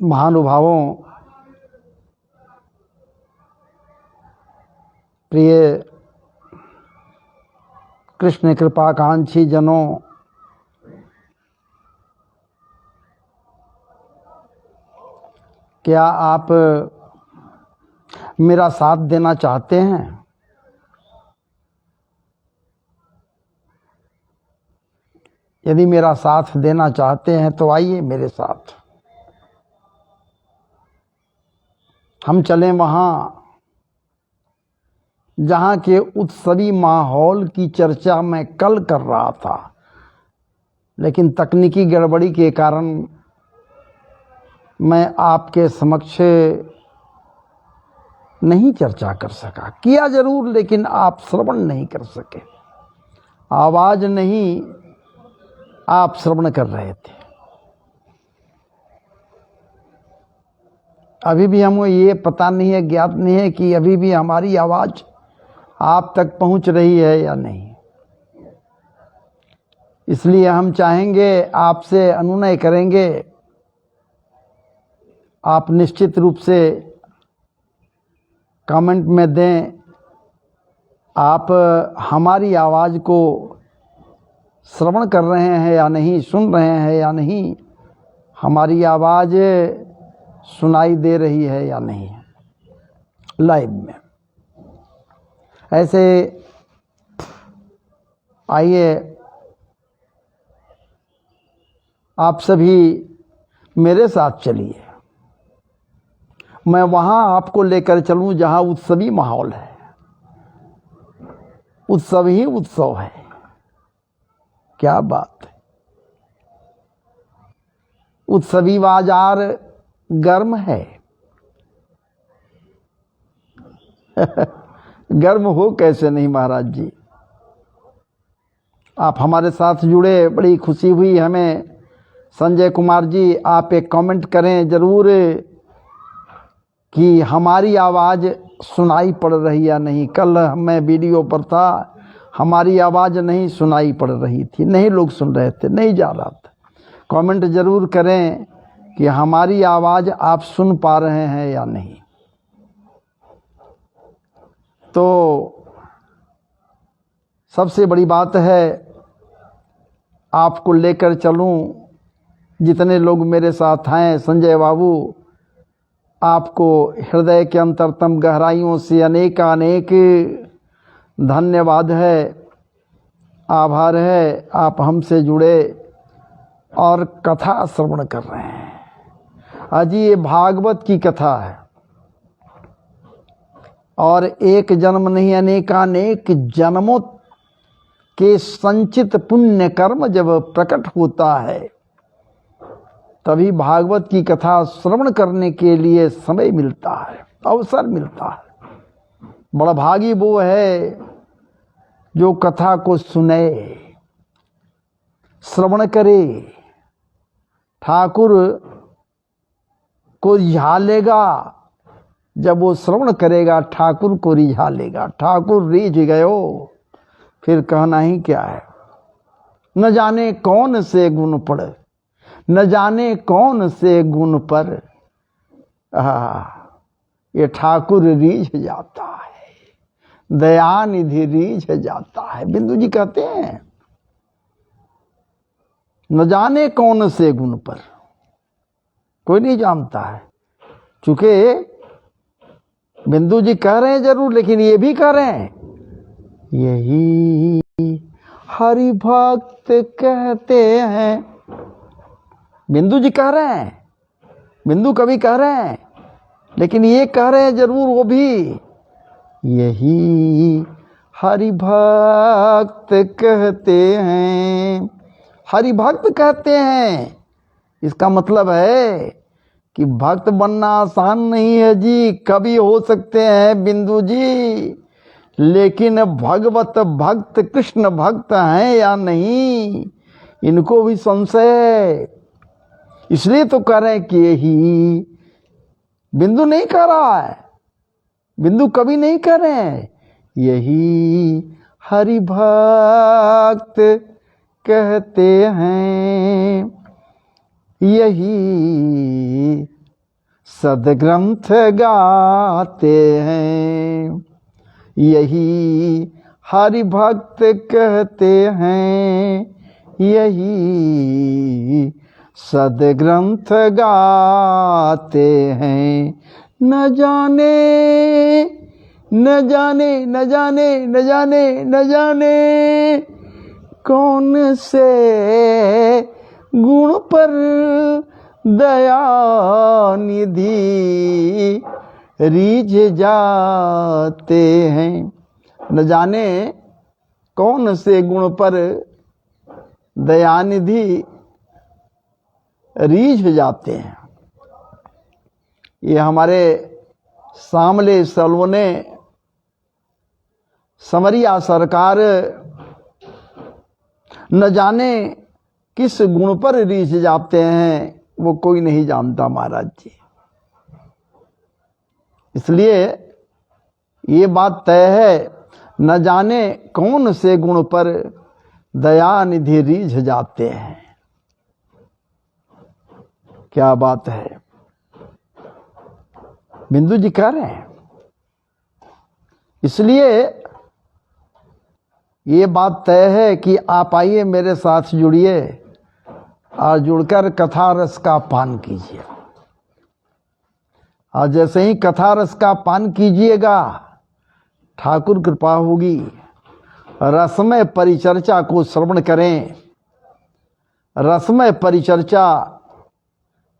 महानुभावों, प्रिय कृष्ण कृपाकांक्षी जनों, क्या आप मेरा साथ देना चाहते हैं? यदि मेरा साथ देना चाहते हैं तो आइए मेरे साथ। हम चलें वहाँ जहाँ के उत्सवी माहौल की चर्चा मैं कल कर रहा था, लेकिन तकनीकी गड़बड़ी के कारण मैं आपके समक्ष नहीं चर्चा कर सका। किया जरूर, लेकिन आप श्रवण नहीं कर सके। आवाज नहीं, आप श्रवण कर रहे थे। अभी भी हमें ये पता नहीं है, ज्ञात नहीं है कि अभी भी हमारी आवाज आप तक पहुंच रही है या नहीं। इसलिए हम चाहेंगे, आपसे अनुनय करेंगे, आप निश्चित रूप से कमेंट में दें, आप हमारी आवाज़ को श्रवण कर रहे हैं या नहीं, सुन रहे हैं या नहीं, हमारी आवाज़ सुनाई दे रही है या नहीं लाइव में। ऐसे आइए आप सभी मेरे साथ चलिए, मैं वहाँ आपको लेकर चलूँ जहाँ उत्सवी माहौल है। उत्सव ही उत्सव है। क्या बात है। उत्सवी बाजार गर्म है। गर्म हो कैसे नहीं महाराज जी। आप हमारे साथ जुड़े, बड़ी खुशी हुई हमें। संजय कुमार जी, आप एक कमेंट करें जरूर कि हमारी आवाज़ सुनाई पड़ रही या नहीं। कल मैं वीडियो पर था, हमारी आवाज़ नहीं सुनाई पड़ रही थी, नहीं लोग सुन रहे थे, नहीं जा रहा था। कमेंट जरूर करें कि हमारी आवाज़ आप सुन पा रहे हैं या नहीं। तो सबसे बड़ी बात है, आपको लेकर चलूं, जितने लोग मेरे साथ हैं। संजय बाबू, आपको हृदय के अंतरतम गहराइयों से अनेक धन्यवाद है, आभार है। आप हमसे जुड़े और कथा श्रवण कर रहे हैं। आज ये भागवत की कथा है और एक जन्म नहीं, अनेकानेक जन्मों के संचित पुण्य कर्म जब प्रकट होता है, तभी भागवत की कथा श्रवण करने के लिए समय मिलता है, अवसर मिलता है। बड़ा भागी वो है जो कथा को सुने, श्रवण करे, ठाकुर को रिझा लेगा। जब वो श्रवण करेगा, ठाकुर को रिझा लेगा। ठाकुर रिझ गयो, फिर कहना ही क्या है। न जाने कौन से गुण पड़, न जाने कौन से गुण पर ये ठाकुर रीझ जाता है, दयानिधि रीझ जाता है। बिंदु जी कहते हैं न जाने कौन से गुण पर, कोई नहीं जानता है। चूंकि बिंदु जी कह रहे हैं जरूर, लेकिन ये भी कह रहे हैं, यही हरि भक्त कहते हैं। बिंदु जी कह रहे हैं, बिंदु कवि कह रहे हैं, लेकिन ये कह रहे हैं जरूर वो भी, यही हरि भक्त कहते हैं। हरि भक्त कहते हैं, इसका मतलब है कि भक्त बनना आसान नहीं है जी। कभी हो सकते हैं बिंदु जी, लेकिन भगवत भक्त, कृष्ण भक्त हैं या नहीं, इनको भी संशय है। इसलिए तो कह रहे हैं कि यही, बिंदु नहीं कह रहा है, बिंदु कभी नहीं कह रहे हैं, यही हरि भक्त कहते हैं। यही सदग्रंथ गाते हैं। यही हरि भक्त कहते हैं, यही सदग्रंथ गाते हैं। न जाने न जाने न जाने न जाने न जाने कौन से गुण पर दया निधि रीझ जाते हैं। न जाने कौन से गुण पर दयानिधि रीझ जाते हैं। ये हमारे सामले सलोने समरिया सरकार न जाने किस गुण पर रीझ जाते हैं, वो कोई नहीं जानता महाराज जी। इसलिए ये बात तय है, न जाने कौन से गुण पर दया निधि रीझ जाते हैं। क्या बात है, बिंदु जी कह रहे हैं। इसलिए ये बात तय है कि आप आइए मेरे साथ जुड़िए और जुड़कर कथा रस का पान कीजिए। और जैसे ही कथा रस का पान कीजिएगा, ठाकुर कृपा होगी। रसमय परिचर्चा को श्रवण करें, रसमय परिचर्चा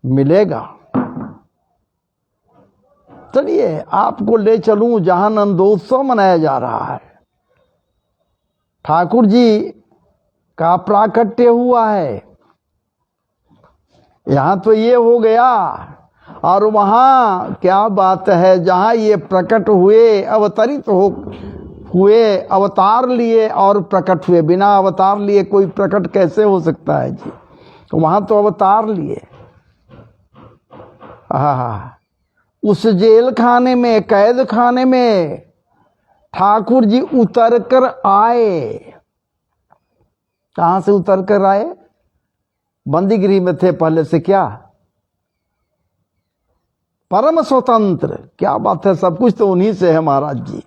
मिलेगा। चलिए आपको ले चलूं जहां नंदोत्सव मनाया जा रहा है। ठाकुर जी का प्राकट्य हुआ है। यहां तो ये हो गया, और वहां क्या बात है, जहां ये प्रकट हुए, अवतरित हुए, अवतार लिए और प्रकट हुए। बिना अवतार लिए कोई प्रकट कैसे हो सकता है जी? तो वहां तो अवतार लिए। उस जेल खाने में, कैद खाने में ठाकुर जी उतर कर आए। कहां से उतर कर आए? बंदी गृह में थे पहले से। क्या परम स्वतंत्र, क्या बात है। सब कुछ तो उन्हीं से है महाराज जी।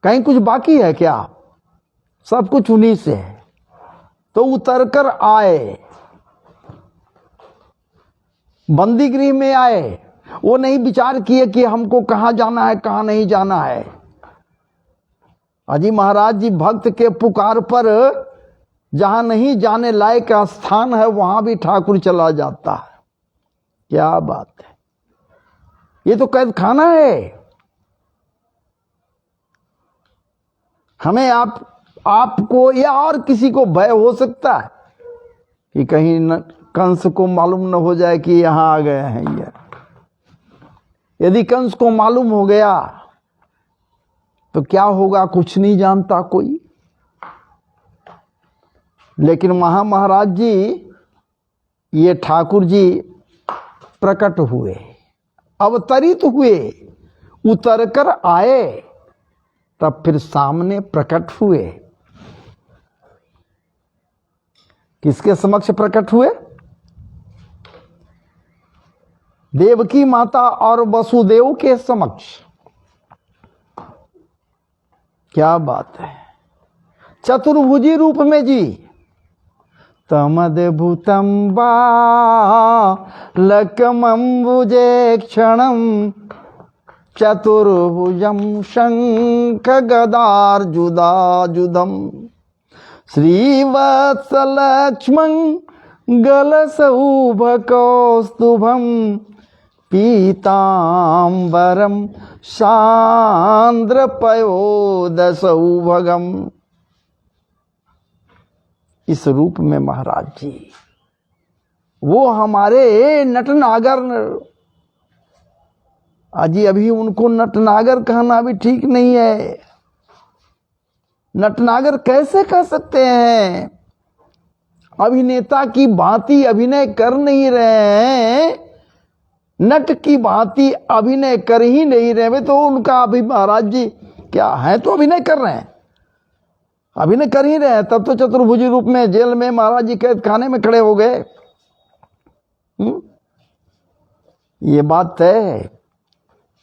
कहीं कुछ बाकी है क्या? सब कुछ उन्हीं से है। तो उतर कर आए, बंदी गृह में आए। वो नहीं विचार किए कि हमको कहां जाना है, कहां नहीं जाना है। अजी महाराज जी भक्त के पुकार पर जहां नहीं जाने लायक स्थान है, वहां भी ठाकुर चला जाता है। क्या बात है, ये तो कैद खाना है। हमें आपको या और किसी को भय हो सकता है कि कहीं कंस को मालूम न हो जाए कि यहां आ गए हैं ये। यदि कंस को मालूम हो गया तो क्या होगा, कुछ नहीं जानता कोई। लेकिन महाराज जी, ये ठाकुर जी प्रकट हुए, अवतरित हुए, उतर कर आए, तब फिर सामने प्रकट हुए। किसके समक्ष प्रकट हुए? देवकी माता और वसुदेव के समक्ष। क्या बात है, चतुर्भुजी रूप में जी। तमद्भुतं बालकमंबुजे क्षणं चतुर्भुजं शंखगदार्जुदाजुधं श्रीवत्सलक्ष्मं गलसौभकौस्तुभं पीतांबरं सान्द्रपयोदसौभगम्। इस रूप में महाराज जी, वो हमारे नटनागर, अजी अभी उनको नटनागर कहना भी ठीक नहीं है। नटनागर कैसे कह सकते हैं? अभिनेता की भांति अभिनय कर नहीं रहे हैं, नट की भांति अभिनय कर ही नहीं रहे। तो उनका अभी महाराज जी क्या है, तो अभिनय कर रहे हैं, अभिनय कर ही रहे हैं। तब तो चतुर्भुजी रूप में जेल में महाराज जी कैद खाने में खड़े हो गए। ये बात है,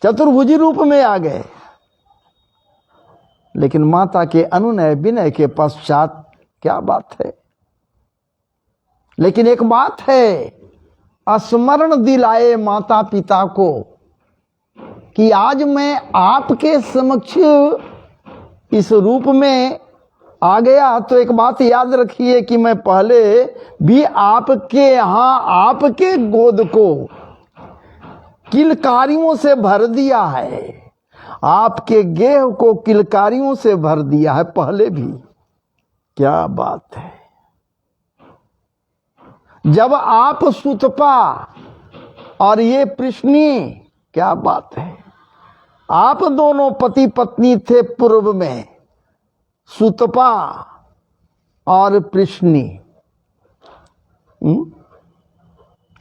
चतुर्भुजी रूप में आ गए। लेकिन माता के अनुनय विनय के पश्चात क्या बात है। लेकिन एक बात है, स्मरण दिलाए माता पिता को कि आज मैं आपके समक्ष इस रूप में आ गया, तो एक बात याद रखिए कि मैं पहले भी आपके यहां आपके गोद को किलकारियों से भर दिया है, आपके गेह को किलकारियों से भर दिया है पहले भी। क्या बात है। जब आप सुतपा और ये प्रश्नी, क्या बात है, आप दोनों पति पत्नी थे पूर्व में, सुतपा और प्रश्नी,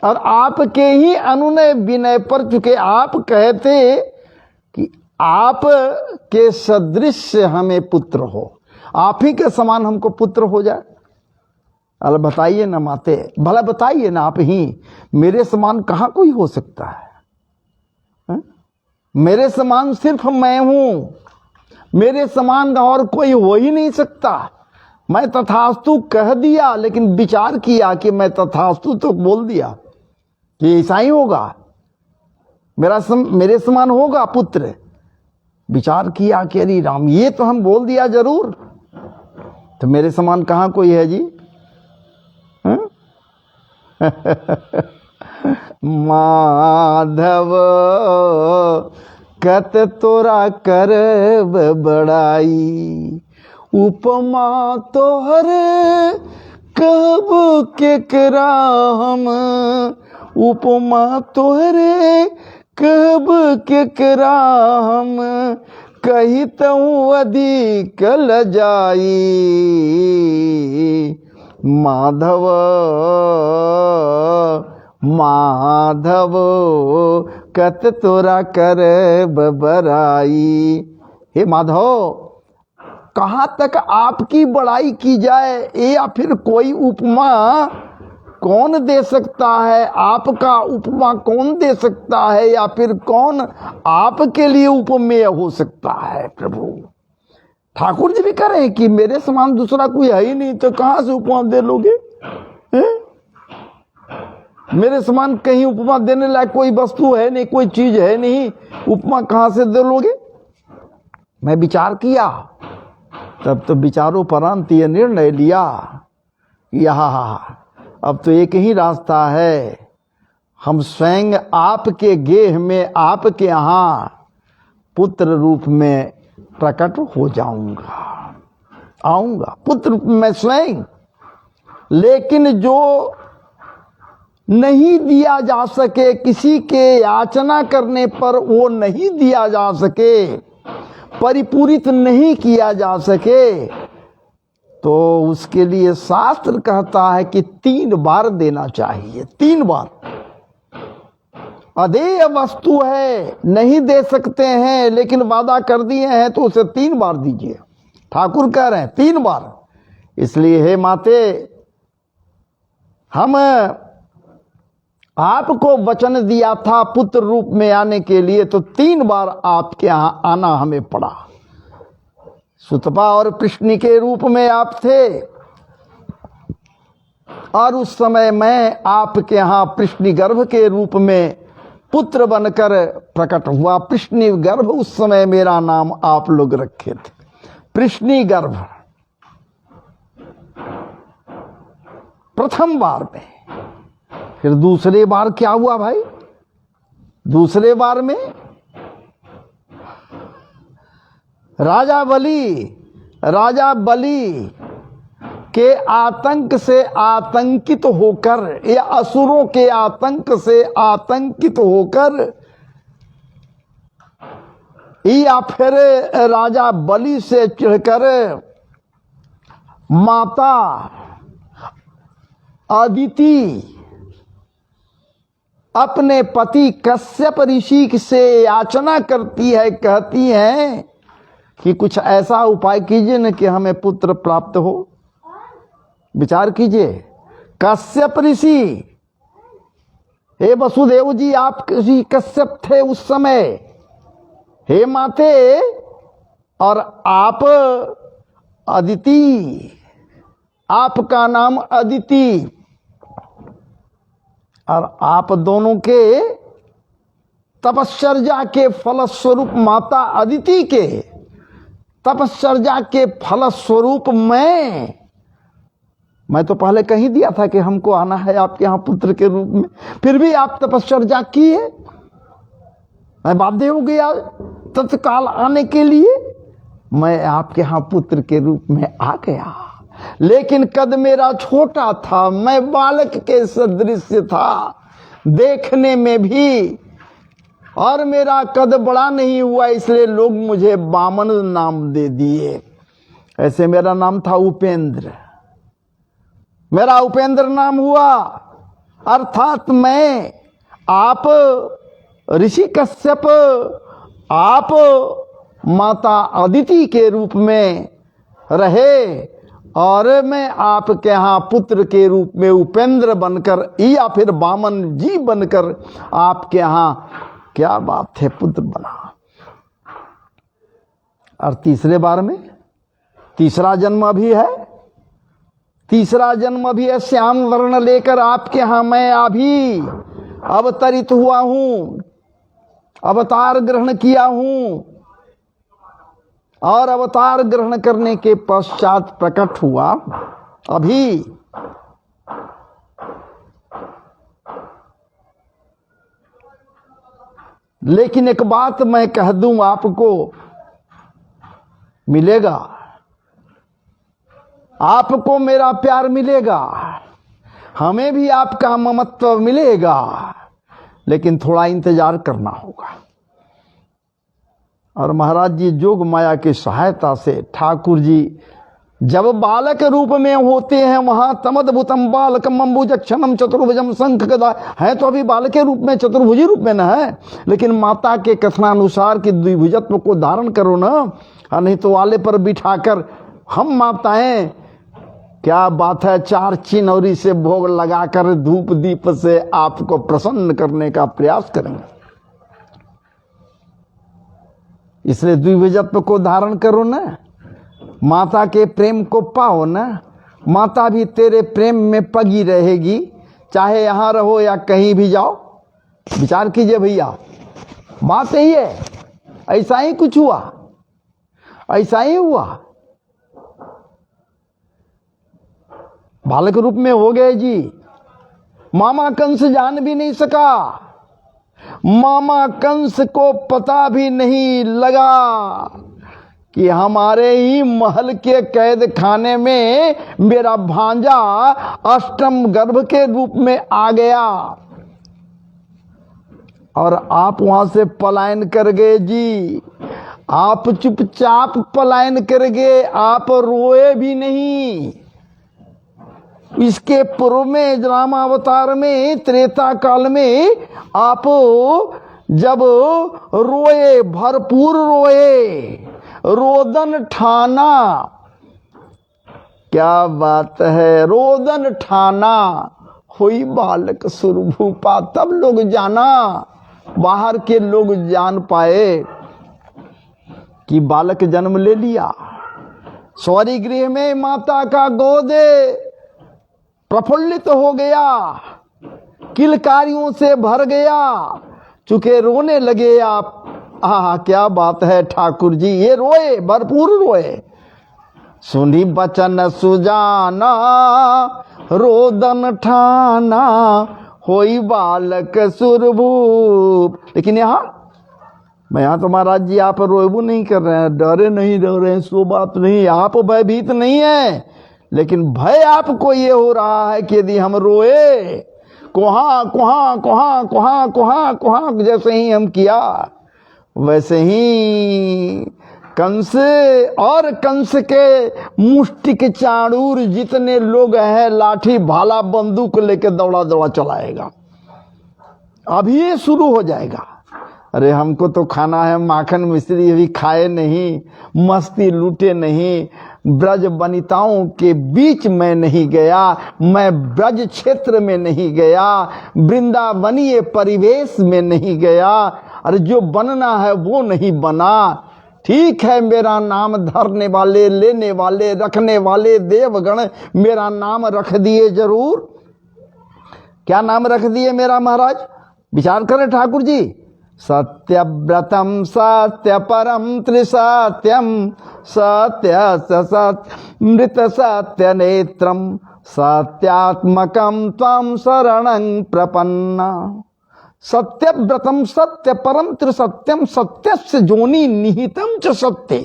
और आपके ही अनुनय विनय पर, चूंकि आप कहते कि आप के सदृश हमें पुत्र हो, आप ही के समान हमको पुत्र हो जाए। अरे बताइए ना माते, भला बताइए ना, आप ही, मेरे समान कहाँ कोई हो सकता है? मेरे समान सिर्फ मैं हूं, मेरे समान और कोई हो ही नहीं सकता। मैं तथास्तु कह दिया, लेकिन विचार किया कि मैं तथास्तु तो बोल दिया कि ऐसा ही होगा, मेरे समान होगा पुत्र। विचार किया कि अरे राम, ये तो हम बोल दिया जरूर, तो मेरे समान कहाँ कोई है जी? माधव कत तोरा करब बड़ाई, उपमा तोहर कब केकरा हम, उपमा तोहरे कब केकरा हम, कही तऊ अधिक लजाई। माधव माधव कत तोरा करब बड़ाई। हे माधव, कहाँ तक आपकी बड़ाई की जाए, या फिर कोई उपमा कौन दे सकता है, आपका उपमा कौन दे सकता है, या फिर कौन आपके लिए उपमेय हो सकता है? प्रभु ठाकुर जी भी कह रहे हैं कि मेरे समान दूसरा कोई है ही नहीं, तो कहां से उपमा दे लोगे? मेरे समान कहीं उपमा देने लायक कोई वस्तु है नहीं, कोई चीज है नहीं, उपमा कहां से दे लोगे? मैं विचार किया, तब तो विचारोपरांत ये निर्णय लिया, यहाँ अब तो एक ही रास्ता है, हम स्वयं आपके गेह में, आपके यहाँ पुत्र रूप में प्रकट हो जाऊंगा, आऊंगा पुत्र रूप में स्वयं। लेकिन जो नहीं दिया जा सके, किसी के याचना करने पर वो नहीं दिया जा सके, परिपूरित नहीं किया जा सके, तो उसके लिए शास्त्र कहता है कि 3 बार देना चाहिए। 3 बार। अदेय वस्तु है, नहीं दे सकते हैं, लेकिन वादा कर दिए हैं तो उसे 3 बार दीजिए। ठाकुर कह रहे हैं 3 बार। इसलिए हे माते, हम आपको वचन दिया था पुत्र रूप में आने के लिए, तो 3 बार आपके यहां आना हमें पड़ा। सुतपा और प्रश्नी के रूप में आप थे, और उस समय मैं आपके यहां प्रश्नी गर्भ के रूप में पुत्र बनकर प्रकट हुआ। प्रश्नी गर्भ, उस समय मेरा नाम आप लोग रखे थे, प्रश्नी गर्भ। प्रथम बार में। फिर दूसरे बार क्या हुआ भाई? दूसरे बार में राजा बलि के आतंक से आतंकित होकर, या असुरों के आतंक से आतंकित होकर, या फिर राजा बलि से चिढ़कर माता अदिति अपने पति कश्यप ऋषि से याचना करती है, कहती है कि कुछ ऐसा उपाय कीजिए न कि हमें पुत्र प्राप्त हो। विचार कीजिए, कश्यप ऋषि हे वसुदेव जी, आप ऋषि कश्यप थे उस समय, हे माते, और आप अदिति, आपका नाम अदिति, और आप दोनों के तपश्चर्या के फलस्वरूप, माता अदिति के तपश्चर्या के फलस्वरूप मैं तो पहले कह ही दिया था कि हमको आना है आपके यहां पुत्र के रूप में, फिर भी आप तपश्चर्या किए, मैं बाध्य हो गया तत्काल आने के लिए, मैं आपके यहां पुत्र के रूप में आ गया। लेकिन कद मेरा छोटा था, मैं बालक के सदृश था देखने में भी, और मेरा कद बड़ा नहीं हुआ, इसलिए लोग मुझे वामन नाम दे दिए। ऐसे मेरा नाम था उपेंद्र, मेरा उपेंद्र नाम हुआ, अर्थात मैं, आप ऋषि कश्यप, आप माता अदिति के रूप में रहे, और मैं आपके यहाँ पुत्र के रूप में उपेंद्र बनकर या फिर वामन जी बनकर आपके यहाँ, क्या बात है, पुत्र बना। और तीसरे बार में तीसरा जन्म भी है, तीसरा जन्म भी है, श्याम वर्ण लेकर आपके यहाँ मैं अभी अवतरित हुआ हूं, अवतार ग्रहण किया हूं, और अवतार ग्रहण करने के पश्चात प्रकट हुआ अभी। लेकिन एक बात मैं कह दूं आपको, मिलेगा आपको मेरा प्यार मिलेगा, हमें भी आपका ममत्व मिलेगा, लेकिन थोड़ा इंतजार करना होगा। और महाराज जी जोग माया की सहायता से ठाकुर जी जब बालक रूप में होते हैं, वहां तमद्भुतम बालकम अम्बुजक्षणम चतुर्भुजम शंख गदा, है तो अभी बालक के रूप में, चतुर्भुजी रूप में न है, लेकिन माता के कथनानुसार कि द्विभुजत्व को धारण करो ना, और नहीं तो वाले पर बिठाकर हम माताएं, क्या बात है, चार चिनौरी से भोग लगाकर धूप दीप से आपको प्रसन्न करने का प्रयास करेंगे। इसलिए द्विभुजत्व को धारण करो ना, माता के प्रेम को पाओ ना, माता भी तेरे प्रेम में पगी रहेगी, चाहे यहां रहो या कहीं भी जाओ। विचार कीजिए भैया, बात यही है। ऐसा ही कुछ हुआ, ऐसा ही हुआ, बालक रूप में हो गए जी। मामा कंस जान भी नहीं सका, मामा कंस को पता भी नहीं लगा कि हमारे ही महल के कैद खाने में मेरा भांजा अष्टम गर्भ के रूप में आ गया, और आप वहां से पलायन कर गए जी। आप चुपचाप पलायन कर गए, आप रोए भी नहीं। इसके पूर्व में रामावतार में, त्रेता काल में आप जब रोए, भरपूर रोए, रोदन ठाना, क्या बात है, रोदन ठाना, हुई बालक सुरभूपा, तब लोग जाना, बाहर के लोग जान पाए कि बालक जन्म ले लिया। सौरी गृह में माता का गोद प्रफुल्लित हो गया, किलकारियों से भर गया, चूंकि रोने लगे आप। क्या बात है ठाकुर जी, ये रोए, भरपूर रोए। सुनी बचन सुजाना, रोदन ठाना, होई बालक सुरभूप। लेकिन मैं यहाँ तो महाराज जी आप रोएबू नहीं कर रहे हैं, डरे नहीं रो रहे हैं, सो बात नहीं, आप भयभीत नहीं है, लेकिन भय आपको ये हो रहा है कि यदि हम रोए, कुहा कुहा कुहा कुहा कुहा कुहा जैसे ही हम किया, वैसे ही कंस और कंस के मुष्टिक चाणूर जितने लोग हैं, लाठी भाला बंदूक लेके दौड़ा दौड़ा चलाएगा। अभी ये शुरू हो जाएगा। अरे हमको तो खाना है माखन मिश्री, अभी खाए नहीं, मस्ती लूटे नहीं, ब्रज वनिताओं के बीच में नहीं गया, मैं ब्रज क्षेत्र में नहीं गया, वृंदावनीय परिवेश में नहीं गया। अरे जो बनना है वो नहीं बना। ठीक है, मेरा नाम धरने वाले, लेने वाले, रखने वाले देवगण मेरा नाम रख दिए जरूर। क्या नाम रख दिए मेरा महाराज? विचार करें ठाकुर जी। सत्यव्रतम सत्य परम त्रिसत्यम सत्य मृत सत्य नेत्रम सत्यात्मकम त्वं शरणं प्रपन्ना। सत्यव्रतम सत्य परम त्रिसत्यम सत्यस्य जोनि निहितम च सत्ये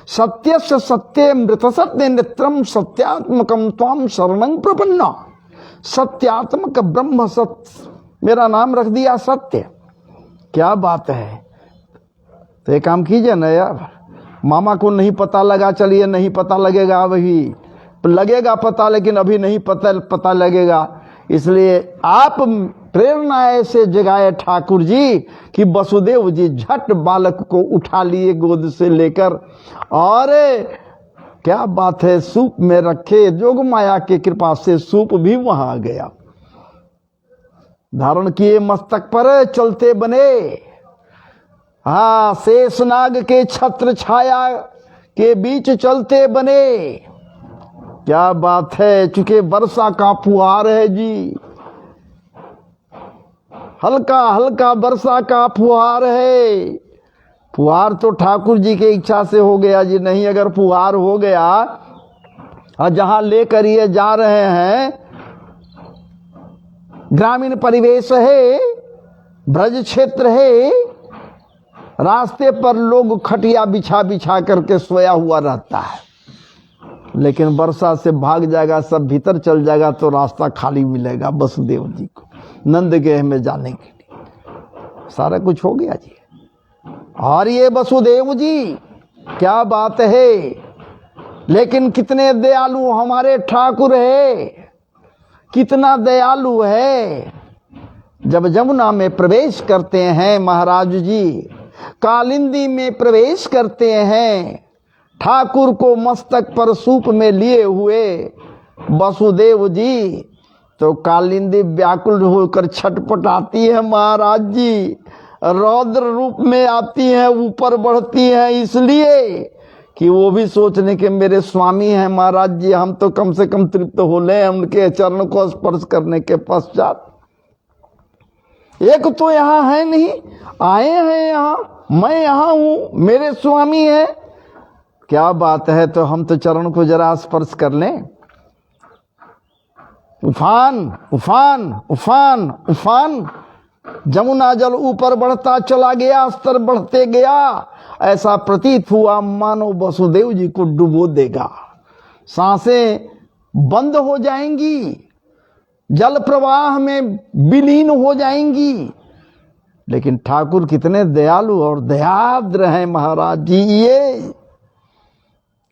सत्यस्य सत्ये मृत सत्य नेत्रम सत्यात्मकम त्वं शरणं प्रपन्ना। सत्यात्मक ब्रह्म सत्य, मेरा नाम रख दिया सत्य। क्या बात है। तो एक काम कीजिए ना यार, मामा को नहीं पता लगा, चलिए नहीं पता लगेगा, अभी लगेगा पता, लेकिन अभी नहीं पता लगेगा। इसलिए आप प्रेरणा ऐसे जगाए ठाकुर जी कि वसुदेव जी झट बालक को उठा लिए गोद से लेकर, और क्या बात है, सूप में रखे। जोग माया के कृपा से सूप भी वहां आ गया। धारण किए मस्तक पर, चलते बने। हाँ, शेषनाग के छत्र छाया के बीच चलते बने। क्या बात है, चूंकि वर्षा का फुहार है जी, हल्का हल्का वर्षा का फुहार है। फुहार तो ठाकुर जी की इच्छा से हो गया जी, नहीं अगर फुहार हो गया और जहां लेकर ये जा रहे हैं ग्रामीण परिवेश है, ब्रज क्षेत्र है, रास्ते पर लोग खटिया बिछा बिछा करके सोया हुआ रहता है, लेकिन वर्षा से भाग जाएगा, सब भीतर चल जाएगा तो रास्ता खाली मिलेगा वसुदेव जी को नंदगेह में जाने के लिए। सारा कुछ हो गया जी। और ये वसुदेव जी, क्या बात है, लेकिन कितने दयालु हमारे ठाकुर है, कितना दयालु है। जब जमुना में प्रवेश करते हैं महाराज जी, कालिंदी में प्रवेश करते हैं, ठाकुर को मस्तक पर सूप में लिए हुए वसुदेव जी, तो कालिंदी व्याकुल होकर छटपटाती है महाराज जी, रौद्र रूप में आती है, ऊपर बढ़ती है, इसलिए कि वो भी सोचने के मेरे स्वामी हैं महाराज जी, हम तो कम से कम तृप्त हो ले उनके चरण को स्पर्श करने के पश्चात। एक तो यहाँ है नहीं, आए हैं यहाँ, मैं यहाँ हूं, मेरे स्वामी हैं। क्या बात है, तो हम तो चरण को जरा स्पर्श कर लें। उफान उफान उफान उफान, जमुना जल ऊपर बढ़ता चला गया, स्तर बढ़ते गया, ऐसा प्रतीत हुआ मानो वसुदेव जी को डुबो देगा। सांसें बंद हो जाएंगी, जल प्रवाह में विलीन हो जाएंगी। लेकिन ठाकुर कितने दयालु और दयाद्र हैं महाराज जी, ये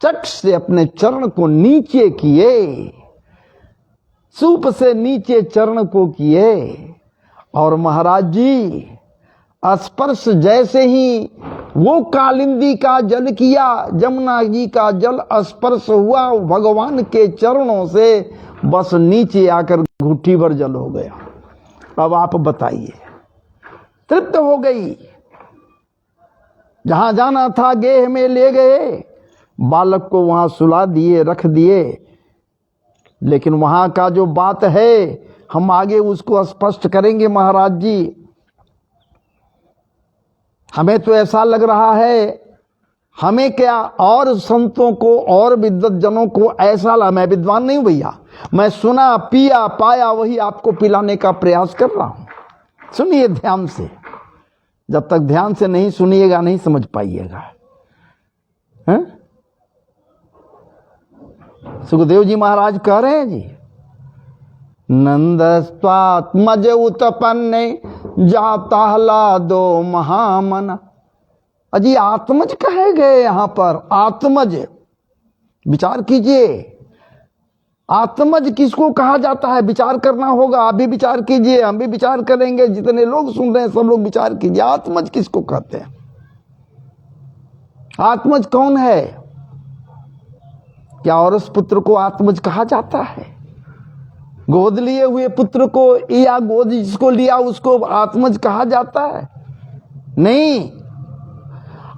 चट से अपने चरण को नीचे किए, सूप से नीचे चरण को किए, और महाराज जी स्पर्श जैसे ही वो कालिंदी का जल किया, जमुना जी का जल स्पर्श हुआ भगवान के चरणों से, बस नीचे आकर घुट्टी भर जल हो गया। अब आप बताइए, तृप्त हो गई। जहां जाना था गेह में ले गए, बालक को वहां सुला दिए, रख दिए। लेकिन वहां का जो बात है हम आगे उसको स्पष्ट करेंगे महाराज जी। हमें तो ऐसा लग रहा है, हमें क्या और संतों को और विद्वत जनों को ऐसा लगा, मैं विद्वान नहीं हूं भैया, मैं सुना पिया पाया वही आपको पिलाने का प्रयास कर रहा हूं। सुनिए ध्यान से, जब तक ध्यान से नहीं सुनिएगा नहीं समझ पाइएगा। सुखदेव जी महाराज कह रहे हैं जी, नंदस्त्वात्मज उत्पन्ने जाता दो महामन। अजी आत्मज कहे गए यहां पर, आत्मज, विचार कीजिए। आत्मज किसको कहा जाता है? विचार करना होगा। आप भी विचार कीजिए, हम भी विचार करेंगे, जितने लोग सुन रहे हैं सब लोग विचार कीजिए। आत्मज किसको कहते हैं? आत्मज कौन है? क्या और उस पुत्र को आत्मज कहा जाता है? गोद लिए हुए पुत्र को या गोद जिसको लिया उसको आत्मज कहा जाता है? नहीं।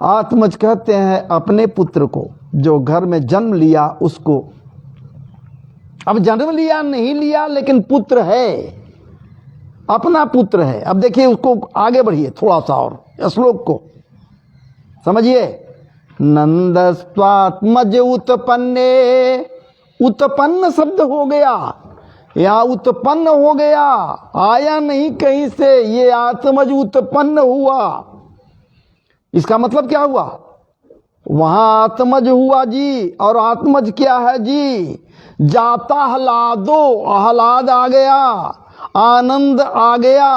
आत्मज कहते हैं अपने पुत्र को, जो घर में जन्म लिया उसको। अब जन्म लिया नहीं लिया, लेकिन पुत्र है, अपना पुत्र है। अब देखिए उसको आगे बढ़िए थोड़ा सा और श्लोक को समझिए। नंदस्त्वात्मज उत्पन्ने, उत्पन्न शब्द हो गया, यहां उत्पन्न हो गया, आया नहीं कहीं से, ये आत्मज उत्पन्न हुआ। इसका मतलब क्या हुआ? वहां आत्मज हुआ जी, और आत्मज क्या है जी? जाता आह्लादो, आह्लाद आ गया, आनंद आ गया,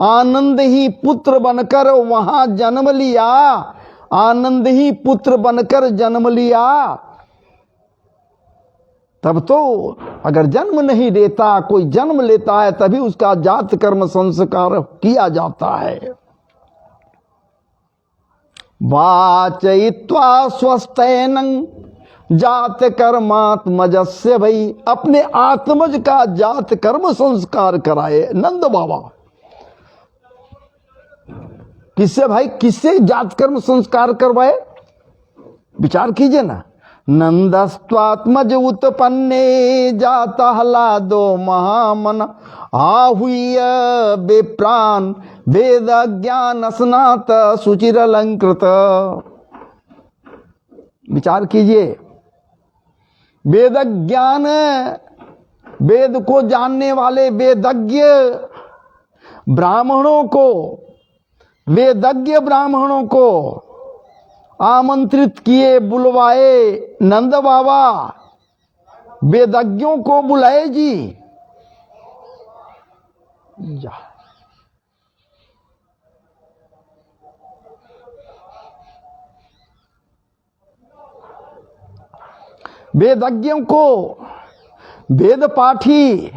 आनंद ही पुत्र बनकर वहां जन्म लिया, आनंद ही पुत्र बनकर जन्म लिया। तब तो अगर जन्म नहीं लेता, कोई जन्म लेता है तभी उसका जात कर्म संस्कार किया जाता है। वाचयित्वा स्वस्थैनं जात कर्मात्मजस्य, भाई अपने आत्मज का जात कर्म संस्कार कराए नंद बाबा। किससे भाई? किससे जात कर्म संस्कार करवाए? विचार कीजिए ना। नंदस्त्वात्मज उत्पन्ने जाता आह्लादो महामन, आहुय विप्रान वेद ज्ञान स्नात सुचिर अलंकृत। विचार कीजिए। वेद ज्ञान, वेद को जानने वाले वेदज्ञ ब्राह्मणों को, वेदज्ञ ब्राह्मणों को आमंत्रित किए, बुलवाए नंद बाबा। वेदज्ञों को बुलाए जी। वेदज्ञों को, वेद पाठी,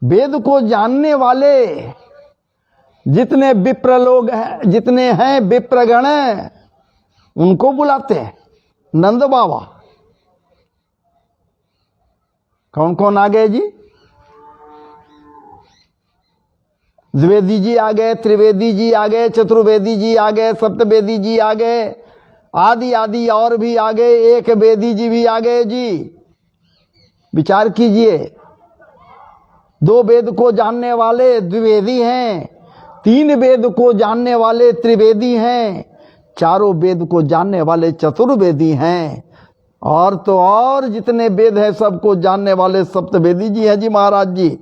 वेद को जानने वाले जितने विप्र लोग हैं, जितने हैं विप्रगण, उनको बुलाते हैं नंद बाबा। कौन कौन आ गए जी? द्विवेदी जी आ गए, त्रिवेदी जी आ गए, चतुर्वेदी जी आ गए, सप्तवेदी जी आ गए, आदि आदि और भी आ गए, एक वेदी जी भी आ गए जी। विचार कीजिए। 2 वेद को जानने वाले द्विवेदी हैं, 3 वेद को जानने वाले त्रिवेदी हैं, 4 वेद को जानने वाले चतुर्वेदी हैं, और तो और जितने वेद हैं सबको जानने वाले सप्तवेदी जी हैं जी महाराज जी।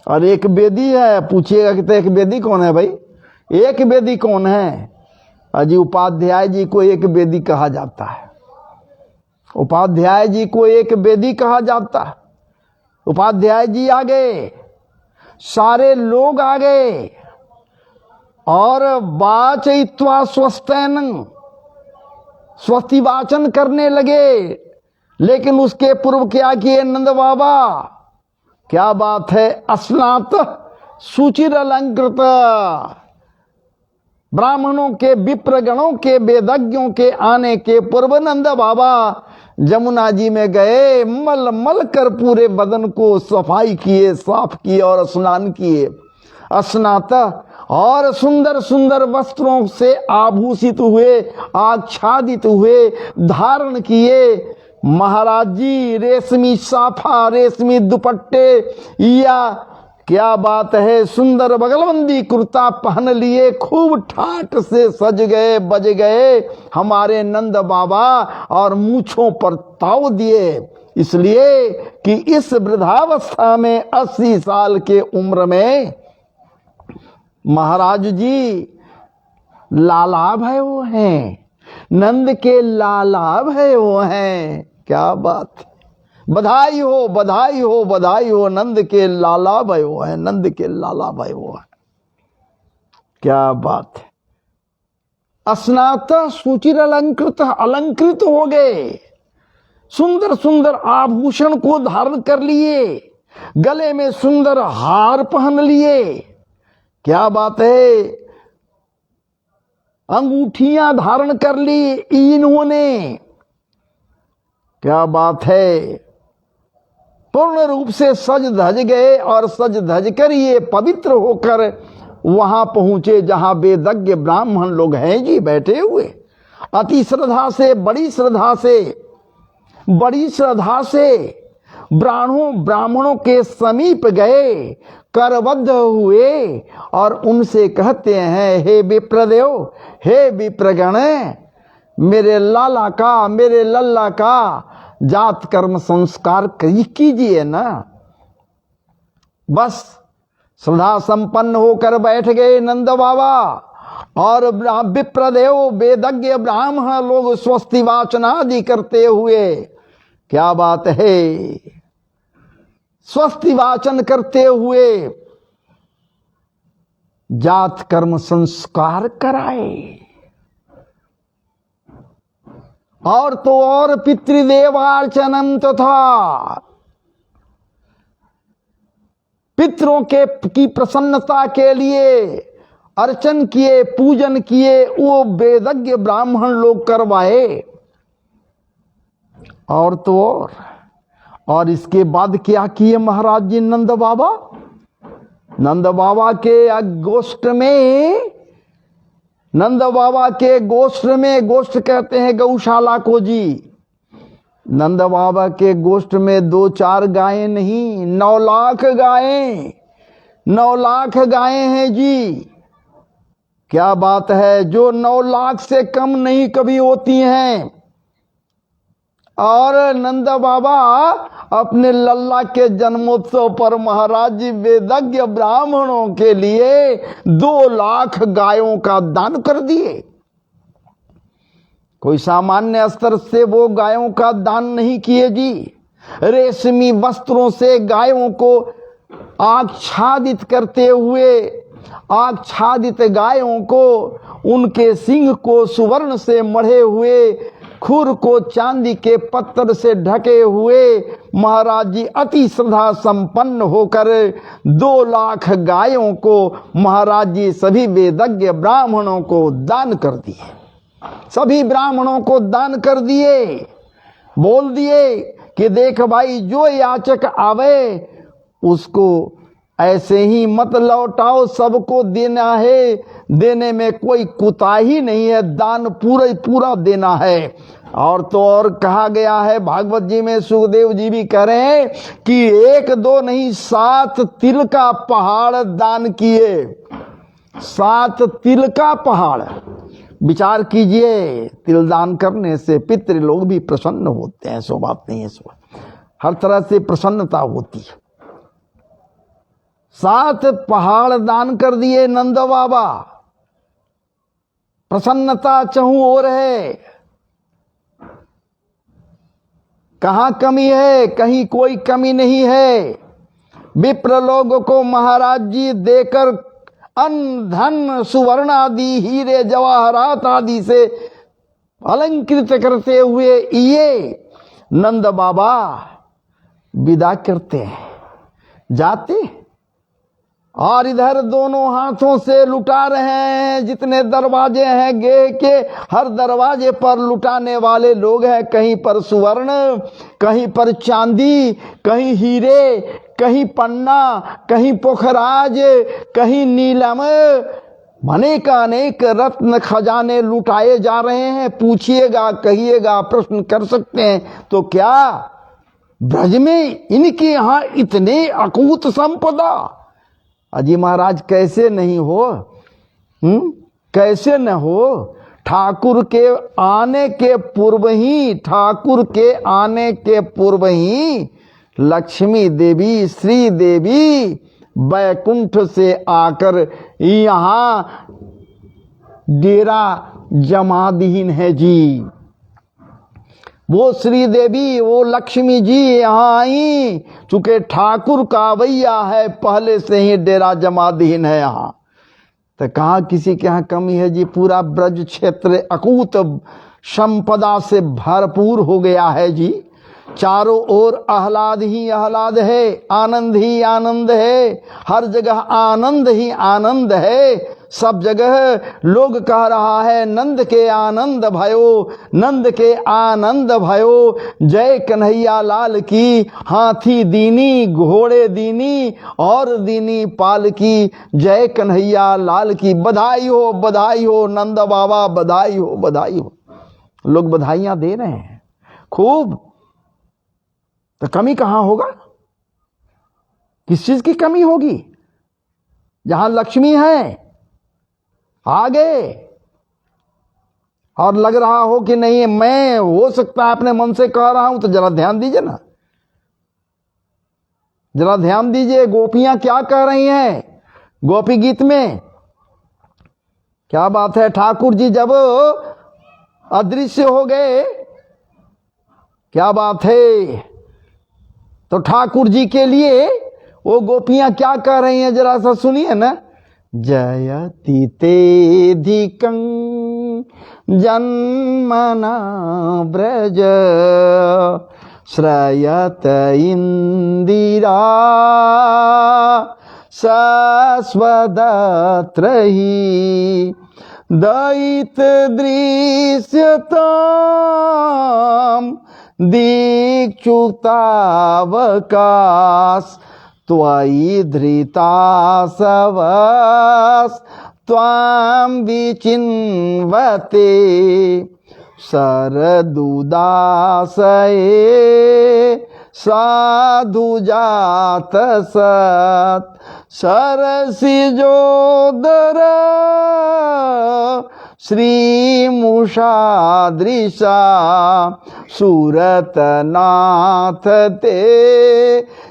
और एक वेदी है, पूछिएगा कि तो एक वेदी कौन है भाई? एक वेदी कौन है? अजी उपाध्याय जी को एक वेदी कहा जाता है। उपाध्याय जी को एक वेदी कहा जाता है। उपाध्याय जी आ गए, सारे लोग आ गए, और वाचयित्वा स्वस्थैनं, स्वस्ति वाचन करने लगे। लेकिन उसके पूर्व क्या किए नंद बाबा? क्या बात है? स्नात सुचिर अलंकृत। ब्राह्मणों के, विप्रगणों के, वेदज्ञों के आने के पूर्व नंद बाबा जमुना जी में गए, मल मल कर पूरे बदन को सफाई किए, साफ किए और स्नान किए। स्नात, और सुंदर सुंदर वस्त्रों से आभूषित हुए, आच्छादित हुए, धारण किए। महाराज जी रेशमी साफा, रेशमी दुपट्टे, या क्या बात है, सुंदर बगलबंदी कुर्ता पहन लिए, खूब ठाट से सज गए, बज गए हमारे नंद बाबा, और मूछों पर ताव दिए। इसलिए कि इस वृद्धावस्था में 80 साल के उम्र में महाराज जी लाला भय वो हैं, नंद के लाला भय वो हैं। क्या बात है! बधाई हो, बधाई हो, बधाई हो, नंद के लाला भय वो है, नंद के लाला भय वो है। क्या बात है! स्नात सुचिर अलंकृत, अलंकृत हो गए, सुंदर सुंदर आभूषण को धारण कर लिए, गले में सुंदर हार पहन लिए। क्या बात है, अंगूठियां धारण कर ली इन्होंने। क्या बात है, पूर्ण रूप से सज धज गए और सज धज कर ये पवित्र होकर वहां पहुंचे जहां वेदज्ञ ब्राह्मण लोग हैं जी बैठे हुए। अति श्रद्धा से, बड़ी श्रद्धा से, बड़ी श्रद्धा से ब्राह्मणों के समीप गए, करबद्ध हुए और उनसे कहते हैं, हे विप्रदेव, हे विप्रगण, मेरे लाला का, मेरे लल्ला का जात कर्म संस्कार कीजिए ना। बस श्रद्धा संपन्न होकर बैठ गए नंद बाबा और विप्रदेव वेदज्ञ ब्राह्मण लोग स्वस्ति वाचन आदि करते हुए, क्या बात है, स्वस्ति वाचन करते हुए जात कर्म संस्कार कराए। और तो और पितृदेवार्चनम तथा पितरों की प्रसन्नता के लिए अर्चन किए, पूजन किए, वो वेदज्ञ ब्राह्मण लोग करवाए। और तो और इसके बाद क्या किए महाराज जी नंद बाबा? नंद बाबा के गोष्ठ में, नंद बाबा के गोष्ठ में, गोष्ठ कहते हैं गौशाला को जी, नंद बाबा के गोष्ठ में 2-4 गायें नहीं, 9 लाख गायें, 9 लाख गायें हैं जी। क्या बात है, जो 9 लाख से कम नहीं कभी होती हैं। और नंद बाबा अपने लल्ला के जन्मोत्सव पर महाराज जी वेदज्ञ ब्राह्मणों के लिए 2 लाख गायों का दान कर दिए। कोई सामान्य स्तर से वो गायों का दान नहीं किए जी। रेशमी वस्त्रों से गायों को आच्छादित करते हुए, आच्छादित गायों को, उनके सिंग को सुवर्ण से मढ़े हुए, खुर को चांदी के पत्थर से ढके हुए महाराज जी अति श्रद्धा संपन्न होकर 2 लाख गायों को महाराज जी सभी वेदज्ञ ब्राह्मणों को दान कर दिए। सभी ब्राह्मणों को दान कर दिए। बोल दिए कि देख भाई, जो याचक आवे उसको ऐसे ही मत लौटाओ, सबको देना है, देने में कोई कुताही नहीं है, दान पूरा देना है। और तो और कहा गया है भागवत जी में, सुखदेव जी भी कह रहे हैं कि 1-2 नहीं 7 तिल का पहाड़ दान किए। 7 तिल का पहाड़। विचार कीजिए, तिल दान करने से पितृ लोग भी प्रसन्न होते हैं, सो बात नहीं है, सो हर तरह से प्रसन्नता होती है। 7 पहाड़ दान कर दिए नंद बाबा। प्रसन्नता चहु ओर है। कहां कमी है? कहीं कोई कमी नहीं है। विप्र लोगों को महाराज जी देकर अन्न धन सुवर्ण आदि, हीरे जवाहरात आदि से अलंकृत करते हुए ये नंद बाबा विदा करते हैं, जाते, और इधर दोनों हाथों से लुटा रहे हैं। जितने दरवाजे हैं गेह के, हर दरवाजे पर लुटाने वाले लोग हैं। कहीं पर सुवर्ण, कहीं पर चांदी, कहीं हीरे, कहीं पन्ना, कहीं पोखराज, कहीं नीलम, अनेक अनेक रत्न खजाने लुटाए जा रहे हैं। पूछिएगा, कहिएगा, प्रश्न कर सकते हैं तो क्या ब्रज में इनके यहाँ इतने अकूत संपदा? अजी महाराज कैसे नहीं हो? कैसे न हो? ठाकुर के आने के पूर्व ही, ठाकुर के आने के पूर्व ही लक्ष्मी देवी, श्री देवी बैकुंठ से आकर यहाँ डेरा जमादीन है जी। वो श्री देवी, वो लक्ष्मी जी यहाँ आई, चूंकि ठाकुर का भैया है, पहले से ही डेरा जमादीन है यहाँ। तो कहाँ किसी के यहाँ कमी है जी? पूरा ब्रज क्षेत्र अकूत संपदा से भरपूर हो गया है जी। चारों ओर आह्लाद ही आह्लाद है, आनंद ही आनंद है, हर जगह आनंद ही आनंद है। सब जगह लोग कह रहा है नंद के आनंद भयो, नंद के आनंद भयो। जय कन्हैया लाल की, हाथी दीनी घोड़े दीनी और दीनी पाल की। जय कन्हैया लाल की। बधाई हो नंद बाबा, बधाई हो बधाई हो। लोग बधाइयां दे रहे हैं खूब, तो कमी कहां होगा? किस चीज की कमी होगी? जहां लक्ष्मी है आगे, और लग रहा हो कि नहीं मैं हो सकता है अपने मन से कह रहा हूं, तो जरा ध्यान दीजिए ना, जरा ध्यान दीजिए। गोपियां क्या कह रही हैं गोपी गीत में? क्या बात है, ठाकुर जी जब अदृश्य हो गए, क्या बात है, तो ठाकुर जी के लिए वो गोपियां क्या कह रही हैं जरा सा सुनिए ना। जयति तेधिकं जन्मना ब्रज श्रयत इंदिरा शाश्वतत्रयी दयित दृश्यताम् दीक्षुतावकाश त्वयि धृतासवस त्वां विचिन्वते शरदुदासये साधुजात सत् सरसिजोदर श्रीमुषादृशा सुरतनाथ ते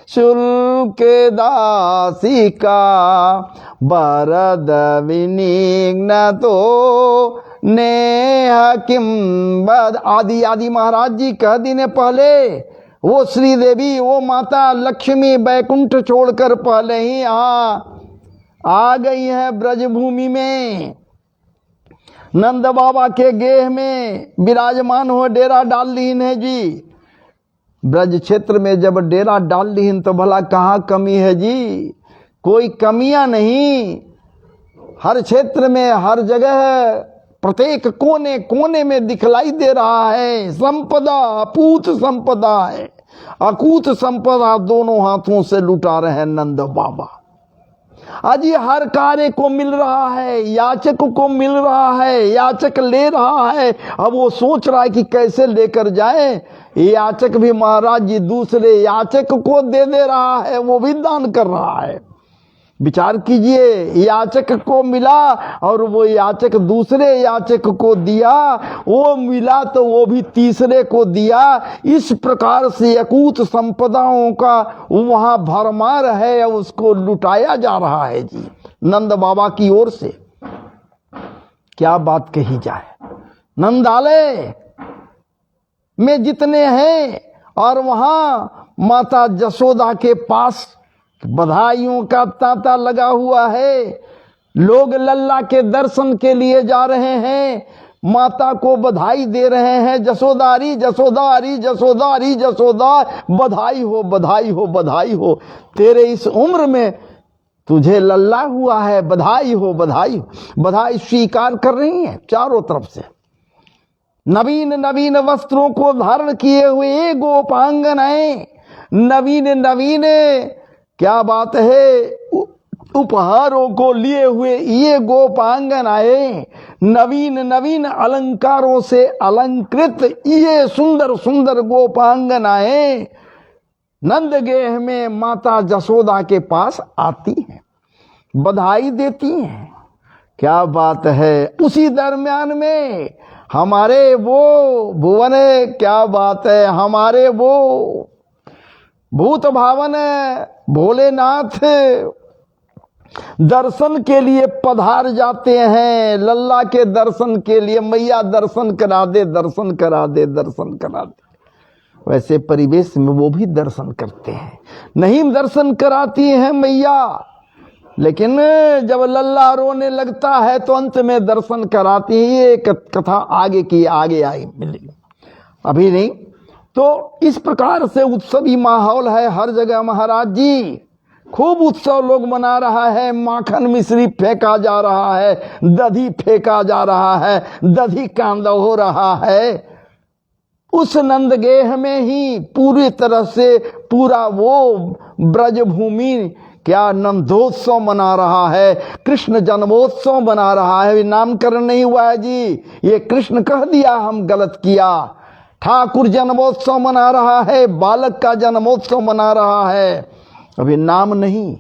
शुल्क दासिका वरद विनिघ्नतो नेह किम बद। आदि आदि महाराज जी कह दिन पहले वो श्रीदेवी, वो माता लक्ष्मी बैकुंठ छोड़कर पहले ही आ गई है ब्रजभूमि में, नंद बाबा के गेह में विराजमान हो डेरा डाल लीन है जी। ब्रज क्षेत्र में जब डेरा डाल लीन तो भला कहाँ कमी है जी? कोई कमियां नहीं, हर क्षेत्र में हर जगह प्रत्येक कोने कोने में दिखलाई दे रहा है। संपदा अपूत संपदा है, अकूत संपदा दोनों हाथों से लुटा रहे हैं नंद बाबा। आज ये हर कार्य को मिल रहा है, याचक को मिल रहा है, याचक ले रहा है। अब वो सोच रहा है कि कैसे लेकर जाए। याचक भी महाराज जी दूसरे याचक को दे रहा है, वो भी दान कर रहा है। विचार कीजिए, याचक को मिला और वो याचक दूसरे याचक को दिया, वो मिला तो वो भी तीसरे को दिया। इस प्रकार से अकूत संपदाओं का वहां भरमार है, उसको लुटाया जा रहा है जी नंद बाबा की ओर से। क्या बात कही जाए, नंदालय में जितने हैं और वहां माता जसोदा के पास बधाइयों का तांता लगा हुआ है। लोग लल्ला के दर्शन के लिए जा रहे हैं, माता को बधाई दे रहे हैं। जसोदारी जसोदारी जसोदारी जसोदा, बधाई हो बधाई हो बधाई हो, तेरे इस उम्र में तुझे लल्ला हुआ है, बधाई हो बधाई हो। बधाई स्वीकार कर रही हैं चारों तरफ से। नवीन नवीन वस्त्रों को धारण किए हुए गोपांगनाएं, नवीन नवीन क्या बात है उपहारों को लिए हुए ये गोपांगनाएं, नवीन नवीन अलंकारों से अलंकृत ये सुंदर सुंदर गोपांगनाएं नंदगेह में माता जसोदा के पास आती हैं, बधाई देती हैं। क्या बात है। उसी दरम्यान में हमारे वो भुवन, क्या बात है, हमारे वो भूत भावन भोलेनाथ दर्शन के लिए पधार जाते हैं। लल्ला के दर्शन के लिए, मैया दर्शन करा दे दर्शन करा दे दर्शन करा दे। वैसे परिवेश में वो भी दर्शन करते हैं, नहीं दर्शन कराती हैं मैया, लेकिन जब लल्ला रोने लगता है तो अंत में दर्शन कराती है। ये कथा आगे की आगे आई मिलेगी, अभी नहीं। तो इस प्रकार से उत्सवी माहौल है हर जगह महाराज जी। खूब उत्सव लोग मना रहा है, माखन मिश्री फेंका जा रहा है, दधी फेंका जा रहा है, दधी कांदा हो रहा है। उस नंदगेह में ही पूरी तरह से पूरा वो ब्रजभूमि क्या नंदोत्सव मना रहा है, कृष्ण जन्मोत्सव मना रहा है। नामकरण नहीं हुआ है जी, ये कृष्ण कह दिया, हम गलत किया। ठाकुर जन्मोत्सव मना रहा है, बालक का जन्मोत्सव मना रहा है, अभी नाम नहीं।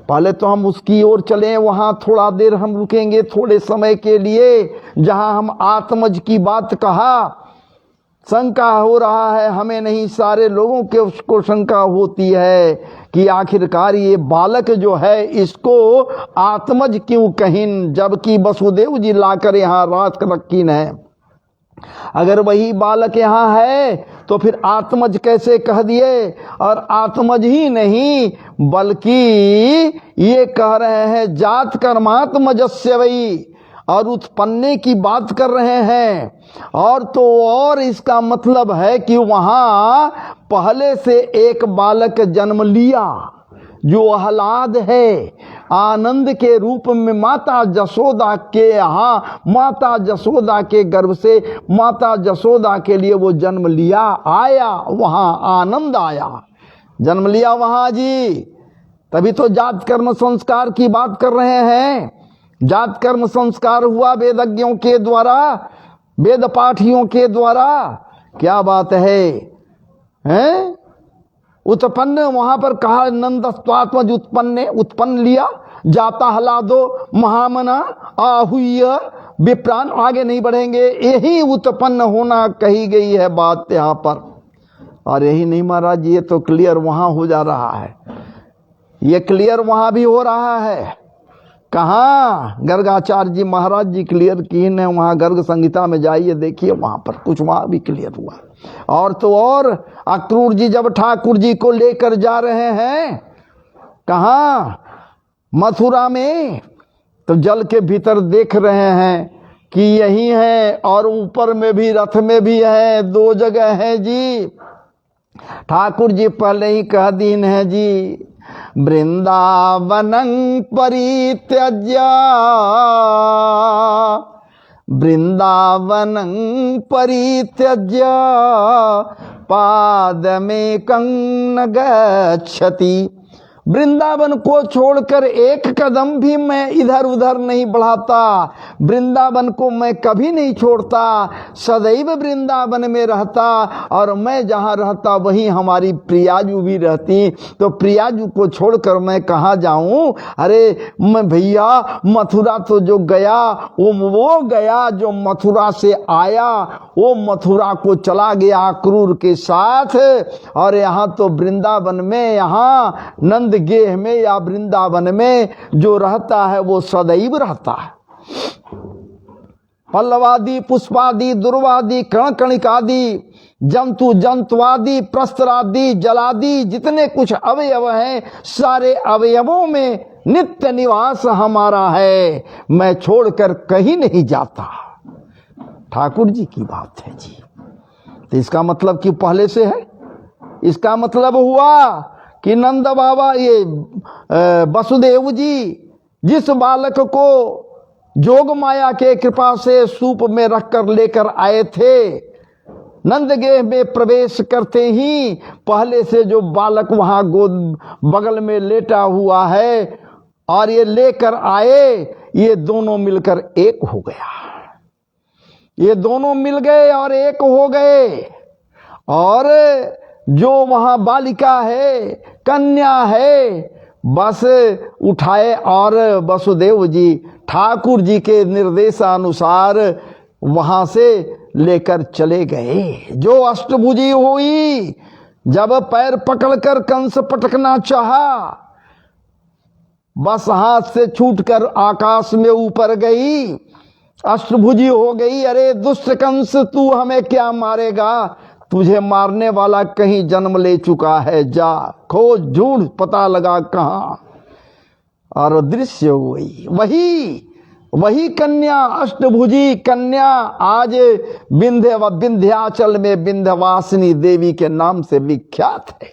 पहले तो हम उसकी ओर चलें, वहां थोड़ा देर हम रुकेंगे थोड़े समय के लिए, जहां हम आत्मज की बात कहा। शंका हो रहा है हमें नहीं, सारे लोगों के उसको शंका होती है कि आखिरकार ये बालक जो है इसको आत्मज क्यों कहीं, जबकि वसुदेव जी लाकर यहाँ रात रखीन है। अगर वही बालक यहाँ है तो फिर आत्मज कैसे कह दिए? और आत्मज ही नहीं बल्कि ये कह रहे हैं जात कर्मात्मजस्य वही, और उत्पन्ने की बात कर रहे हैं। और तो और इसका मतलब है कि वहां पहले से एक बालक जन्म लिया जो आह्लाद है, आनंद के रूप में माता जसोदा के यहाँ, माता जसोदा के गर्भ से माता जसोदा के लिए वो जन्म लिया, आया वहां आनंद आया, जन्म लिया वहां जी। तभी तो जात कर्म संस्कार की बात कर रहे हैं। जात कर्म संस्कार हुआ वेदज्ञों के द्वारा, वेद पाठियों के द्वारा। क्या बात है, हैं? उत्पन्न वहां पर कहा नंदस्वात्मज उत्पन्न, उत्पन्न लिया, जाता हलादो महामना आहुय विप्राण। आगे नहीं बढ़ेंगे, यही उत्पन्न होना कही गई है बात यहाँ पर। और यही नहीं महाराज, ये तो क्लियर वहां हो जा रहा है, ये क्लियर वहां भी हो रहा है। कहाँ? गर्गाचार्य जी महाराज जी क्लियर किए हैं, वहां गर्ग संहिता में जाइए देखिए, वहां पर कुछ वहां भी क्लियर हुआ। और तो और अक्रूर जी जब ठाकुर जी को लेकर जा रहे हैं कहाँ? मथुरा में, तो जल के भीतर देख रहे हैं कि यही है, और ऊपर में भी रथ में भी है, दो जगह है जी। ठाकुर जी पहले ही कह दीन है जी, वृंदावनं परित्यज्य, वृंदावनं परित्यज्य पादमेकं न गच्छति। वृंदावन को छोड़कर एक कदम भी मैं इधर उधर नहीं बढ़ाता, वृंदावन को मैं कभी नहीं छोड़ता, सदैव वृंदावन में रहता। और मैं जहाँ रहता वहीं हमारी प्रियाजू भी रहती, तो प्रियाजू को छोड़कर मैं कहाँ जाऊं? अरे मैं भैया मथुरा तो जो गया वो गया, जो मथुरा से आया वो मथुरा को चला गया क्रूर के साथ। और यहाँ तो वृंदावन में, यहाँ नंद गेह में या वृंदावन में जो रहता है वो सदैव रहता है। पल्लवादि पुष्पादि दुर्वादि कण कणिकादि जंतु जंतुवादि प्रस्तरादि जलादि जितने कुछ अवयव हैं, सारे अवयवों में नित्य निवास हमारा है, मैं छोड़कर कहीं नहीं जाता। ठाकुर जी की बात है जी। तो इसका मतलब कि पहले से है, इसका मतलब हुआ कि नंद बाबा ये वसुदेव जी जिस बालक को जोग माया के कृपा से सूप में रखकर लेकर आए थे, नंदगेह में प्रवेश करते ही पहले से जो बालक वहां गोद बगल में लेटा हुआ है और ये लेकर आए, ये दोनों मिलकर एक हो गया, ये दोनों मिल गए और एक हो गए। और जो वहां बालिका है, कन्या है, बस उठाए और वसुदेव जी ठाकुर जी के निर्देशानुसार वहां से लेकर चले गए। जो अष्टभुजी हुई, जब पैर पकड़कर कंस पटकना चाहा, बस हाथ से छूटकर आकाश में ऊपर गई, अष्टभुजी हो गई। अरे दुष्ट कंस, तू हमें क्या मारेगा? तुझे मारने वाला कहीं जन्म ले चुका है, जा खोज ढूंढ पता लगा कहां। और दृश्य हुई वही वही कन्या, अष्टभुजी कन्या आज विंध्याचल में विंध्यवासिनी देवी के नाम से विख्यात है।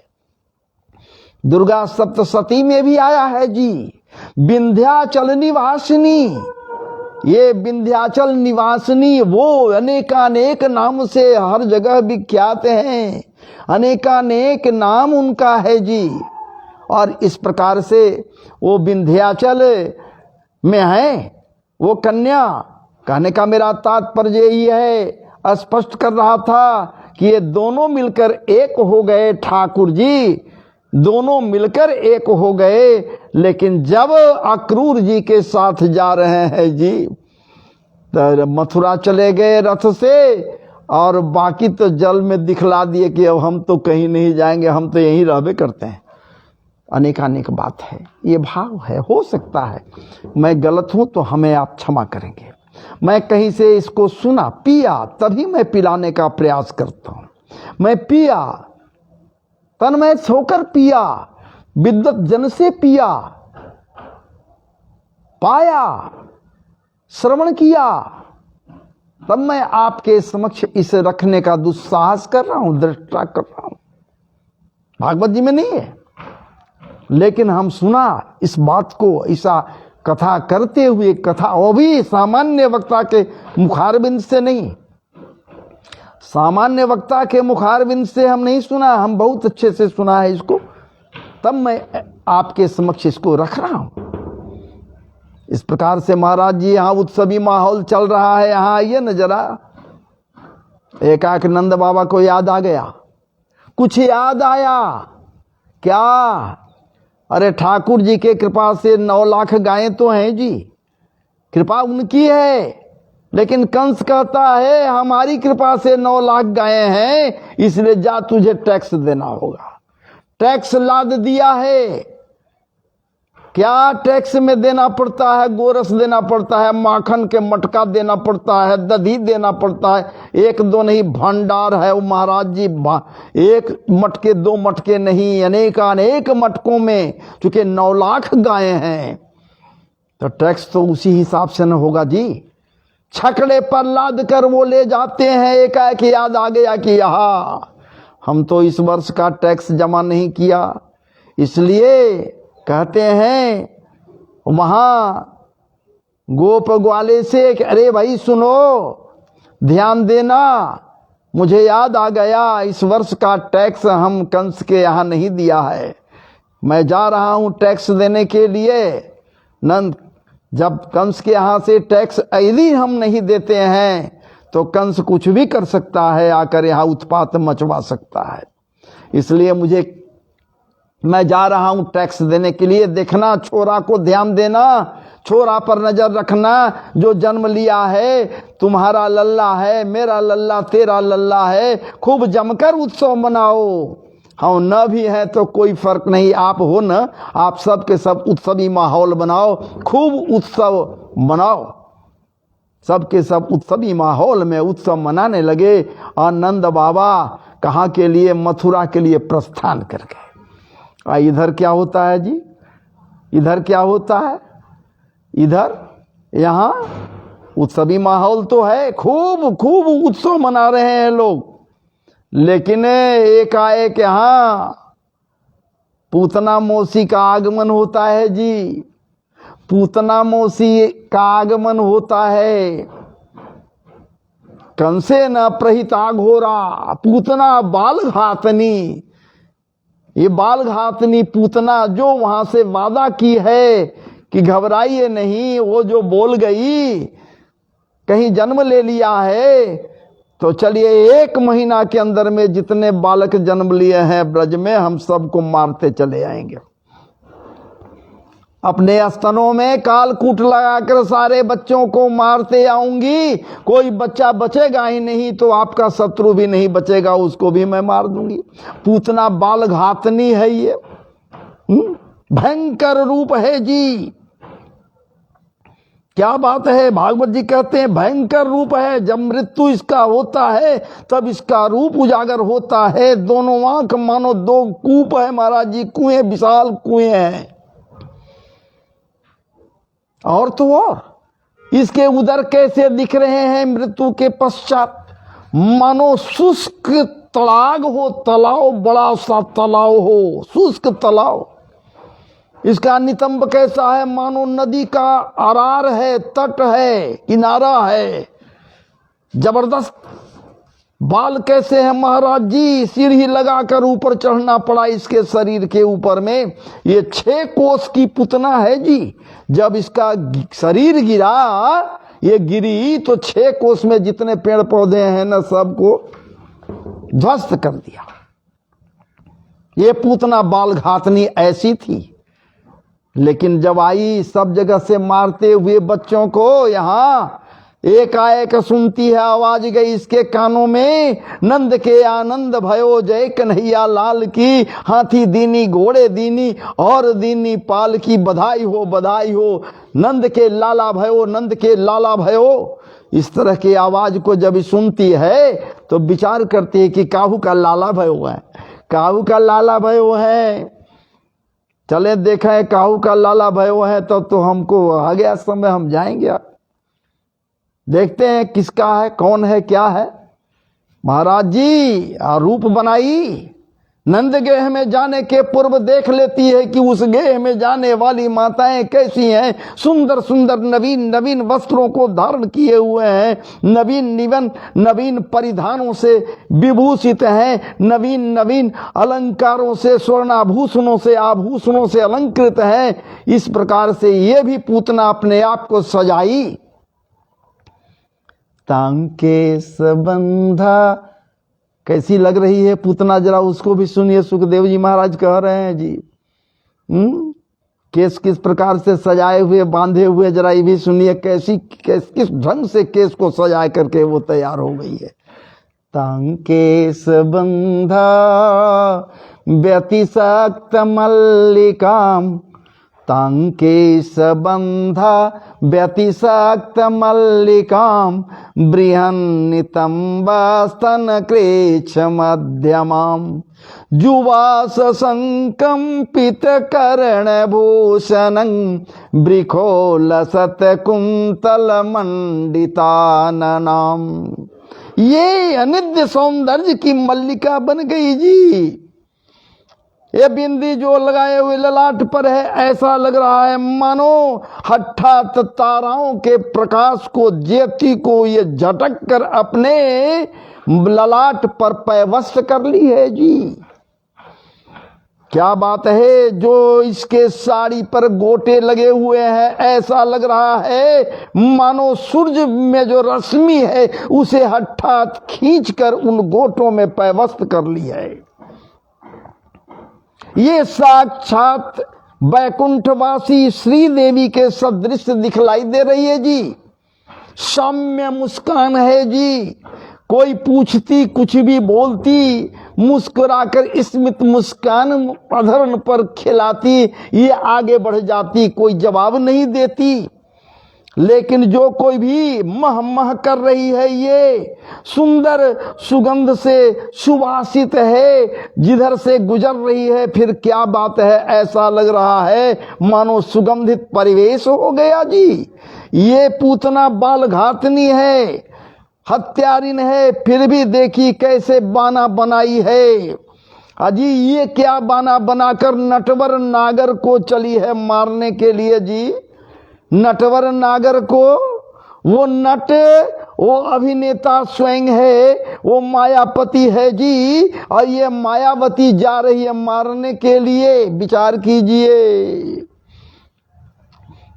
दुर्गा सप्तशती में भी आया है जी, विंध्याचल निवासिनी। ये विंध्याचल निवासिनी वो अनेकानेक नाम से हर जगह विख्यात हैं, अनेकानेक नाम उनका है जी। और इस प्रकार से वो विंध्याचल में है वो कन्या। कहने का मेरा तात्पर्य यही है, स्पष्ट कर रहा था कि ये दोनों मिलकर एक हो गए ठाकुर जी, दोनों मिलकर एक हो गए। लेकिन जब अक्रूर जी के साथ जा रहे हैं जी, तो मथुरा चले गए रथ से, और बाकी तो जल में दिखला दिए कि अब हम तो कहीं नहीं जाएंगे, हम तो यहीं रहबे करते हैं। अनेकानेक बात है, ये भाव है। हो सकता है मैं गलत हूं तो हमें आप क्षमा करेंगे। मैं कहीं से इसको सुना, पिया, तभी मैं पिलाने का प्रयास करता हूं। मैं पिया, तन्मय होकर पिया, विद्वत जन से पिया, पाया, श्रवण किया, तब मैं आपके समक्ष इसे रखने का दुस्साहस कर रहा हूं, दृष्टा कर रहा हूं। भागवत जी में नहीं है, लेकिन हम सुना इस बात को, ऐसा कथा करते हुए, कथा वो भी सामान्य वक्ता के मुखारबिंद से नहीं, सामान्य वक्ता के मुखारबिंद से हम नहीं सुना, हम बहुत अच्छे से सुना है इसको, तब मैं आपके समक्ष इसको रख रहा हूं। इस प्रकार से महाराज जी यहाँ उत्सवी माहौल चल रहा है, यहाँ आइए न जरा। एकाएक नंद बाबा को याद आ गया, कुछ याद आया क्या? अरे ठाकुर जी के कृपा से 9 लाख गायें तो हैं जी, कृपा उनकी है। लेकिन कंस कहता है हमारी कृपा से 9 लाख गायें हैं, इसलिए जा तुझे टैक्स देना होगा। टैक्स लाद दिया है। क्या टैक्स में देना पड़ता है? गोरस देना पड़ता है, माखन के मटका देना पड़ता है, दही देना पड़ता है। एक दो नहीं, भंडार है वो महाराज जी, एक मटके 2 मटके नहीं, अनेक मटकों में, चूंकि 9 लाख गायें हैं तो टैक्स तो उसी हिसाब से न होगा जी। छकड़े पर लाद कर वो ले जाते हैं। एकाएक याद आ गया कि यहाँ हम तो इस वर्ष का टैक्स जमा नहीं किया, इसलिए कहते हैं वहां गोप ग्वाले से कि अरे भाई सुनो, ध्यान देना, मुझे याद आ गया इस वर्ष का टैक्स हम कंस के यहाँ नहीं दिया है, मैं जा रहा हूं टैक्स देने के लिए। नंद, जब कंस के यहाँ से टैक्स यदि हम नहीं देते हैं तो कंस कुछ भी कर सकता है, आकर यहाँ उत्पात मचवा सकता है। इसलिए मैं जा रहा हूं टैक्स देने के लिए। देखना, छोरा को ध्यान देना, छोरा पर नजर रखना, जो जन्म लिया है, तुम्हारा लल्ला है, मेरा लल्ला, तेरा लल्ला है, खूब जमकर उत्सव मनाओ। हम न भी हैं तो कोई फर्क नहीं, आप हो न, आप सब के सब उत्सवी माहौल बनाओ, खूब उत्सव मनाओ। सबके सब उत्सवी माहौल में उत्सव मनाने लगे। आनंद बाबा कहाँ के लिए? मथुरा के लिए प्रस्थान कर गए। इधर क्या होता है जी? इधर क्या होता है? इधर यहाँ उत्सवी माहौल तो है, खूब खूब उत्सव मना रहे हैं लोग, लेकिन एकाएक यहाँ पूतना मौसी का आगमन होता है जी। पूतना मौसी का आगमन होता है। कंसे न प्रहिता घोरा, पूतना बाल घातनी। ये बाल घातनी पूतना जो वहां से वादा की है कि घबराइए नहीं, वो जो बोल गई, कहीं जन्म ले लिया है तो चलिए 1 महीना के अंदर में जितने बालक जन्म लिए हैं ब्रज में, हम सबको मारते चले आएंगे। अपने स्तनों में कालकूट लगाकर सारे बच्चों को मारते आऊंगी, कोई बच्चा बचेगा ही नहीं, तो आपका शत्रु भी नहीं बचेगा, उसको भी मैं मार दूंगी। पूतना बाल घातनी है ये, भयंकर रूप है जी। क्या बात है, भागवत जी कहते हैं भयंकर रूप है। जब मृत्यु इसका होता है तब इसका रूप उजागर होता है। दोनों आंख मानो 2 कूप है महाराज जी, कुएं, विशाल कुएं हैं। और तो और इसके उदर कैसे दिख रहे हैं मृत्यु के पश्चात, मानो शुष्क तड़ाग हो, तालाब, बड़ा सा तालाब हो, शुष्क तालाब। इसका नितंब कैसा है, मानो नदी का आरार है, तट है, किनारा है। जबरदस्त बाल कैसे है महाराज जी, सीढ़ी लगाकर ऊपर चढ़ना पड़ा इसके शरीर के ऊपर में। ये 6 कोस की पुतना है जी। जब इसका शरीर गिरा, ये गिरी तो 6 कोस में जितने पेड़ पौधे हैं ना, सबको ध्वस्त कर दिया। ये पूतना बाल घातनी ऐसी थी। लेकिन जब आई सब जगह से मारते हुए बच्चों को, यहां एकाएक सुनती है आवाज गई इसके कानों में, नंद के आनंद भयो जय कन्हैया लाल की, हाथी दीनी घोड़े दीनी और दीनी पाल की, बधाई हो बधाई हो, नंद के लाला भयो, नंद के लाला भयो। इस तरह की आवाज को जब सुनती है तो विचार करती है कि काहू का लाला भयो है, काहू का लाला भयो है। चले देखा है काहू का लाला भयो है तो हमको आ गया समय, हम जाएंगे, देखते हैं किसका है, कौन है, क्या है। महाराज जी रूप बनाई, नंद गेह में जाने के पूर्व देख लेती है कि उस गेह में जाने वाली माताएं कैसी हैं। सुंदर सुंदर नवीन नवीन वस्त्रों को धारण किए हुए हैं, नवीन परिधानों से विभूषित हैं, नवीन नवीन अलंकारों से, स्वर्णाभूषणों से, आभूषणों से अलंकृत हैं। इस प्रकार से ये भी पूतना अपने आप को सजाई। तांके सबंधा कैसी लग रही है पूतना, जरा उसको भी सुनिए। सुखदेव जी महाराज कह रहे हैं जी, केस किस प्रकार से सजाए हुए, बांधे हुए, जरा ये भी सुनिए। किस ढंग से केस को सजा करके वो तैयार हो गई है। तांके सबंधा व्यतिसक्त मल्लिकाम, तांके सबंधा व्यतिसक्त मल्लिकाम, बृहन्नितंबस्तन क्लेश मध्यमाम, जुवास संकंपित कर्ण भूषणं, बृखोलसत कुंतल मंडिताननाम। ये अनिद्य सौंदर्य की मल्लिका बन गई जी। ये बिंदी जो लगाए हुए ललाट पर है, ऐसा लग रहा है मानो हठात ताराओं के प्रकाश को, ज्योति को ये झटक कर अपने ललाट पर पैवस्त कर ली है जी। क्या बात है। जो इसके साड़ी पर गोटे लगे हुए हैं, ऐसा लग रहा है मानो सूरज में जो रश्मि है उसे हठात खींचकर उन गोटों में पैवस्त कर ली है। ये साक्षात बैकुंठवासी श्री देवी के सदृश दिखलाई दे रही है जी। सौम्य मुस्कान है जी, कोई पूछती कुछ भी बोलती, मुस्कुराकर स्मित मुस्कान अधर पर खिलाती, ये आगे बढ़ जाती, कोई जवाब नहीं देती। लेकिन जो कोई भी मह मह कर रही है, ये सुंदर सुगंध से सुवासित है, जिधर से गुजर रही है, फिर क्या बात है, ऐसा लग रहा है मानो सुगंधित परिवेश हो गया जी। ये पूतना बाल घातनी है, हत्यारिन है, फिर भी देखी कैसे बाना बनाई है। अजी ये क्या बाना बनाकर नटवर नागर को चली है मारने के लिए जी। नटवर नागर को, वो नट, वो अभिनेता स्वयं है, वो मायापति है जी, और ये मायावती जा रही है मारने के लिए। विचार कीजिए।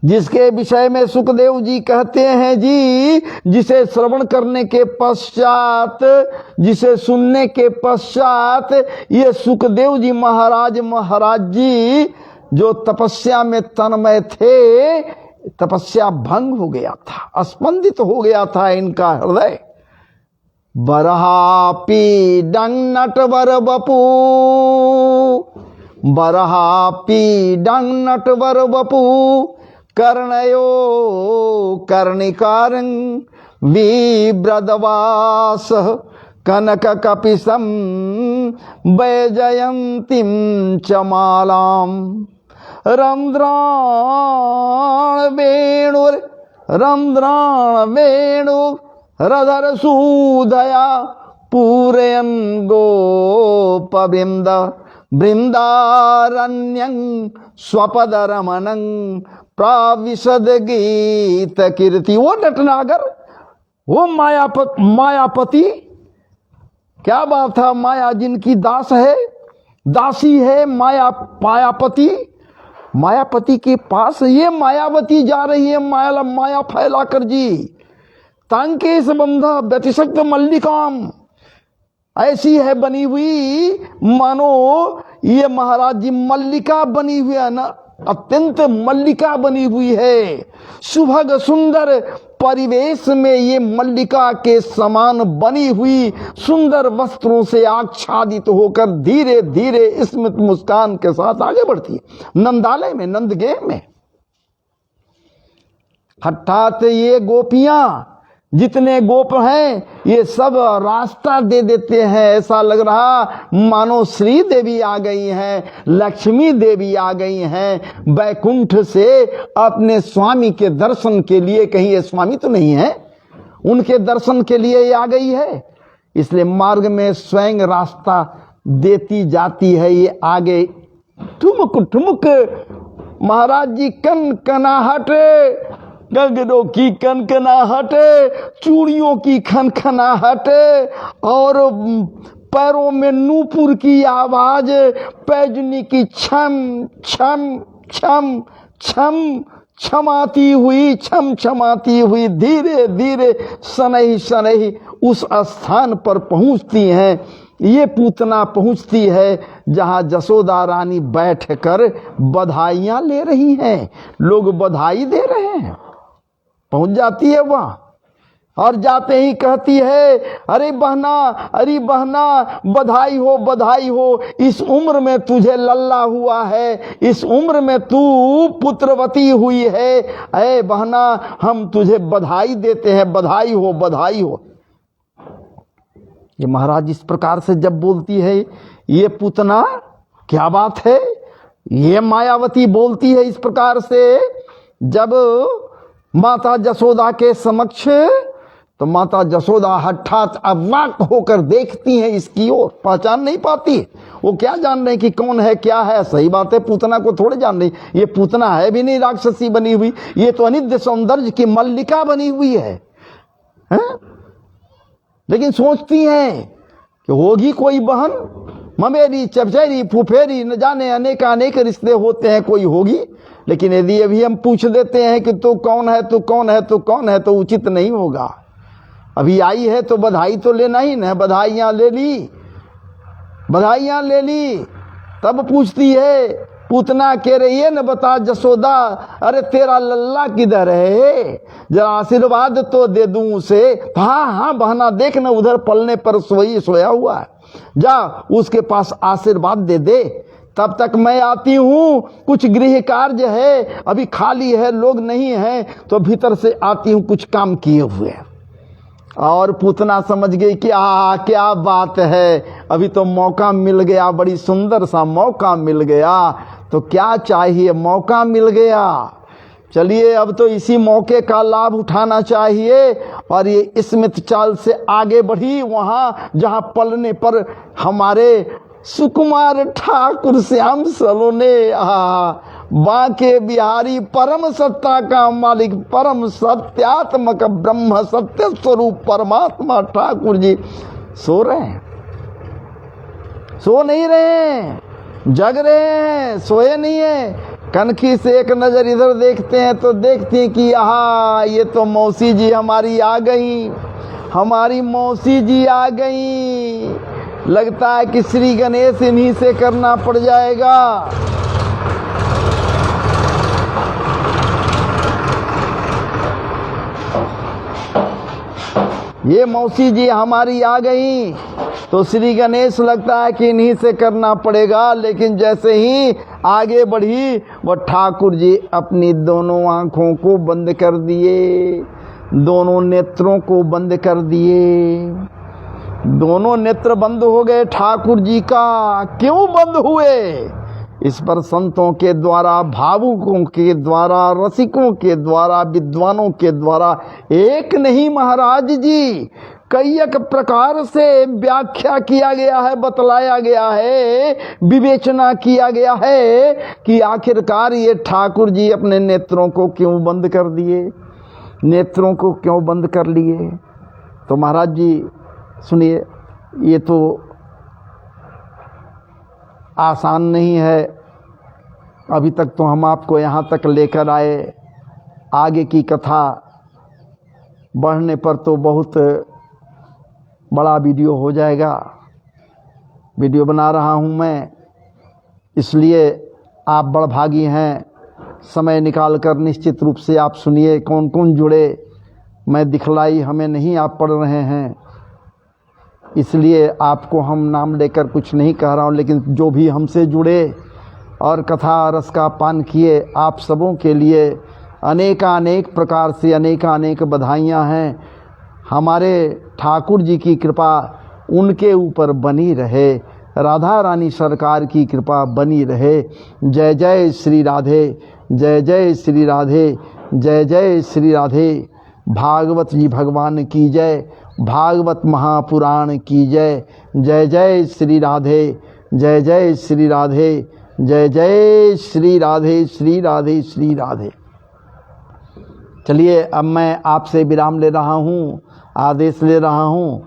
जिसके विषय में सुखदेव जी कहते हैं जी, जिसे श्रवण करने के पश्चात, जिसे सुनने के पश्चात ये सुखदेव जी महाराज जी जो तपस्या में तन्मय थे, तपस्या भंग हो गया था, स्पंदित हो गया था इनका हृदय। बरहा पीडंग नटवर बपू, बरहा पीडंग नटवर बपू, कर्णयो कर्णिकारं विब्रदवास, कनक कपिसम वैजयंतीम चमालाम, रंध्राण वेणुर रंध्राण वेणु रधर सूदया पूरयन गोप वृंद वृंदारण्यं स्वपद रमणं प्राविशद गीत कीर्ति। वो नटनागर, वो मायापति, क्या बात था। माया जिनकी दास है, दासी है, मायापति, मायापति के पास ये मायावती जा रही है माया फैला कर जी। तांके संबंध व्यतिशक्त मल्लिकाम, ऐसी है बनी हुई मानो ये महाराज जी मल्लिका बनी हुई है ना, अत्यंत मल्लिका बनी हुई है। सुभग सुंदर परिवेश में ये मल्लिका के समान बनी हुई सुंदर वस्त्रों से आच्छादित होकर धीरे धीरे स्मित मुस्कान के साथ आगे बढ़ती है नंदालय में, नंदगेह में। हठात ये गोपियां, जितने गोप हैं, ये सब रास्ता दे देते हैं। ऐसा लग रहा मानो श्री देवी आ गई हैं, लक्ष्मी देवी आ गई हैं बैकुंठ से अपने स्वामी के दर्शन के लिए। कहीं ये स्वामी तो नहीं है, उनके दर्शन के लिए ये आ गई है। इसलिए मार्ग में स्वयं रास्ता देती जाती है ये आगे। ठुमुक ठुमुक महाराज जी कनकनाहट, गगनों की कनकनाहट, चूड़ियों की खनखनाहट और पैरों में नूपुर की आवाज, पैजनी की छम छम छम छम छमाती हुई, छम छमाती हुई धीरे धीरे सनही सनही उस स्थान पर पहुंचती हैं। ये पूतना पहुंचती है जहां जसोदा रानी बैठकर बधाइयां ले रही हैं, लोग बधाई दे रहे हैं। पहुंच जाती है वहां और जाते ही कहती है, अरे बहना बधाई हो, इस उम्र में तुझे लल्ला हुआ है, इस उम्र में तू पुत्रवती हुई है। अरे बहना, हम तुझे बधाई देते हैं, बधाई हो। ये महाराज इस प्रकार से जब बोलती है ये पूतना, क्या बात है, ये मायावती बोलती है इस प्रकार से जब माता जसोदा के समक्ष, तो माता जसोदा हठात अवाक होकर देखती हैं इसकी ओर, पहचान नहीं पाती। वो क्या जान रहे कि कौन है क्या है। सही बात है, पूतना को थोड़े जान रही, ये पूतना है भी नहीं राक्षसी बनी हुई, ये तो अनित्य सौंदर्य की मल्लिका बनी हुई है, हैं? लेकिन सोचती हैं कि होगी कोई बहन, ममेरी चचेरी फुफेरी, न जाने अनेक रिश्ते होते हैं, कोई होगी। लेकिन यदि अभी हम पूछ देते हैं कि तू कौन है, तो उचित नहीं होगा। अभी आई है तो बधाई तो लेना ही ना। बधाइयां ले ली, तब पूछती है पूतना, कह रही है न बता जसोदा, अरे तेरा लल्ला किधर है, जरा आशीर्वाद तो दे दूं उसे। हाँ बहना, देख न उधर पलने पर सोया हुआ है, जा उसके पास आशीर्वाद दे। तब तक मैं आती हूँ, कुछ गृह कार्य है, अभी खाली है, लोग नहीं हैं, तो भीतर से आती हूँ कुछ काम किए हुए। और पूतना समझ गई कि क्या बात है, अभी तो मौका मिल गया, बड़ी सुंदर सा मौका मिल गया, तो क्या चाहिए, मौका मिल गया, चलिए अब तो इसी मौके का लाभ उठाना चाहिए। और ये स्मित चाल से आगे बढ़ी वहाँ जहाँ पलने पर हमारे सुकुमार ठाकुर श्याम सलोने, बांके बिहारी परम सत्ता का मालिक, परम सत्यात्मक ब्रह्म सत्य स्वरूप परमात्मा ठाकुर जी सो रहे हैं, सो नहीं रहे हैं, जग रहे हैं, सोए नहीं है। कनखी से एक नजर इधर देखते हैं तो देखते हैं कि ये तो मौसी जी हमारी आ गई, हमारी मौसी जी आ गई। लगता है कि श्री गणेश इन्हीं से करना पड़ जाएगा। ये मौसी जी हमारी आ गई तो श्री गणेश लगता है कि इन्हीं से करना पड़ेगा। लेकिन जैसे ही आगे बढ़ी वह ठाकुर जी अपनी दोनों आंखों को बंद कर दिए, दोनों नेत्रों को बंद कर दिए। दोनों नेत्र बंद हो गए ठाकुर जी का। क्यों बंद हुए इस पर संतों के द्वारा, भावुकों के द्वारा, रसिकों के द्वारा, विद्वानों के द्वारा एक नहीं महाराज जी, कई एक प्रकार से व्याख्या किया गया है, बतलाया गया है, विवेचना किया गया है कि आखिरकार ये ठाकुर जी अपने नेत्रों को क्यों बंद कर दिए, नेत्रों को क्यों बंद कर लिए। तो महाराज जी सुनिए, ये तो आसान नहीं है। अभी तक तो हम आपको यहाँ तक लेकर आए, आगे की कथा बढ़ने पर तो बहुत बड़ा वीडियो हो जाएगा। वीडियो बना रहा हूँ मैं, इसलिए आप बड़भागी हैं, समय निकाल कर निश्चित रूप से आप सुनिए कौन कौन जुड़े। मैं दिखलाई हमें नहीं आप पढ़ रहे हैं, इसलिए आपको हम नाम लेकर कुछ नहीं कह रहा हूँ, लेकिन जो भी हमसे जुड़े और कथा रस का पान किए, आप सबों के लिए अनेकानेक प्रकार से अनेकानेक बधाइयाँ हैं। हमारे ठाकुर जी की कृपा उनके ऊपर बनी रहे, राधा रानी सरकार की कृपा बनी रहे। जय जय श्री राधे, जय जय श्री राधे, जय जय श्री राधे। भागवत जी भगवान की जय, भागवत महापुराण की जय। जय जय श्री राधे, जय जय श्री राधे, जय जय श्री राधे, श्री राधे, श्री राधे। चलिए अब मैं आपसे विराम ले रहा हूँ, आदेश ले रहा हूँ।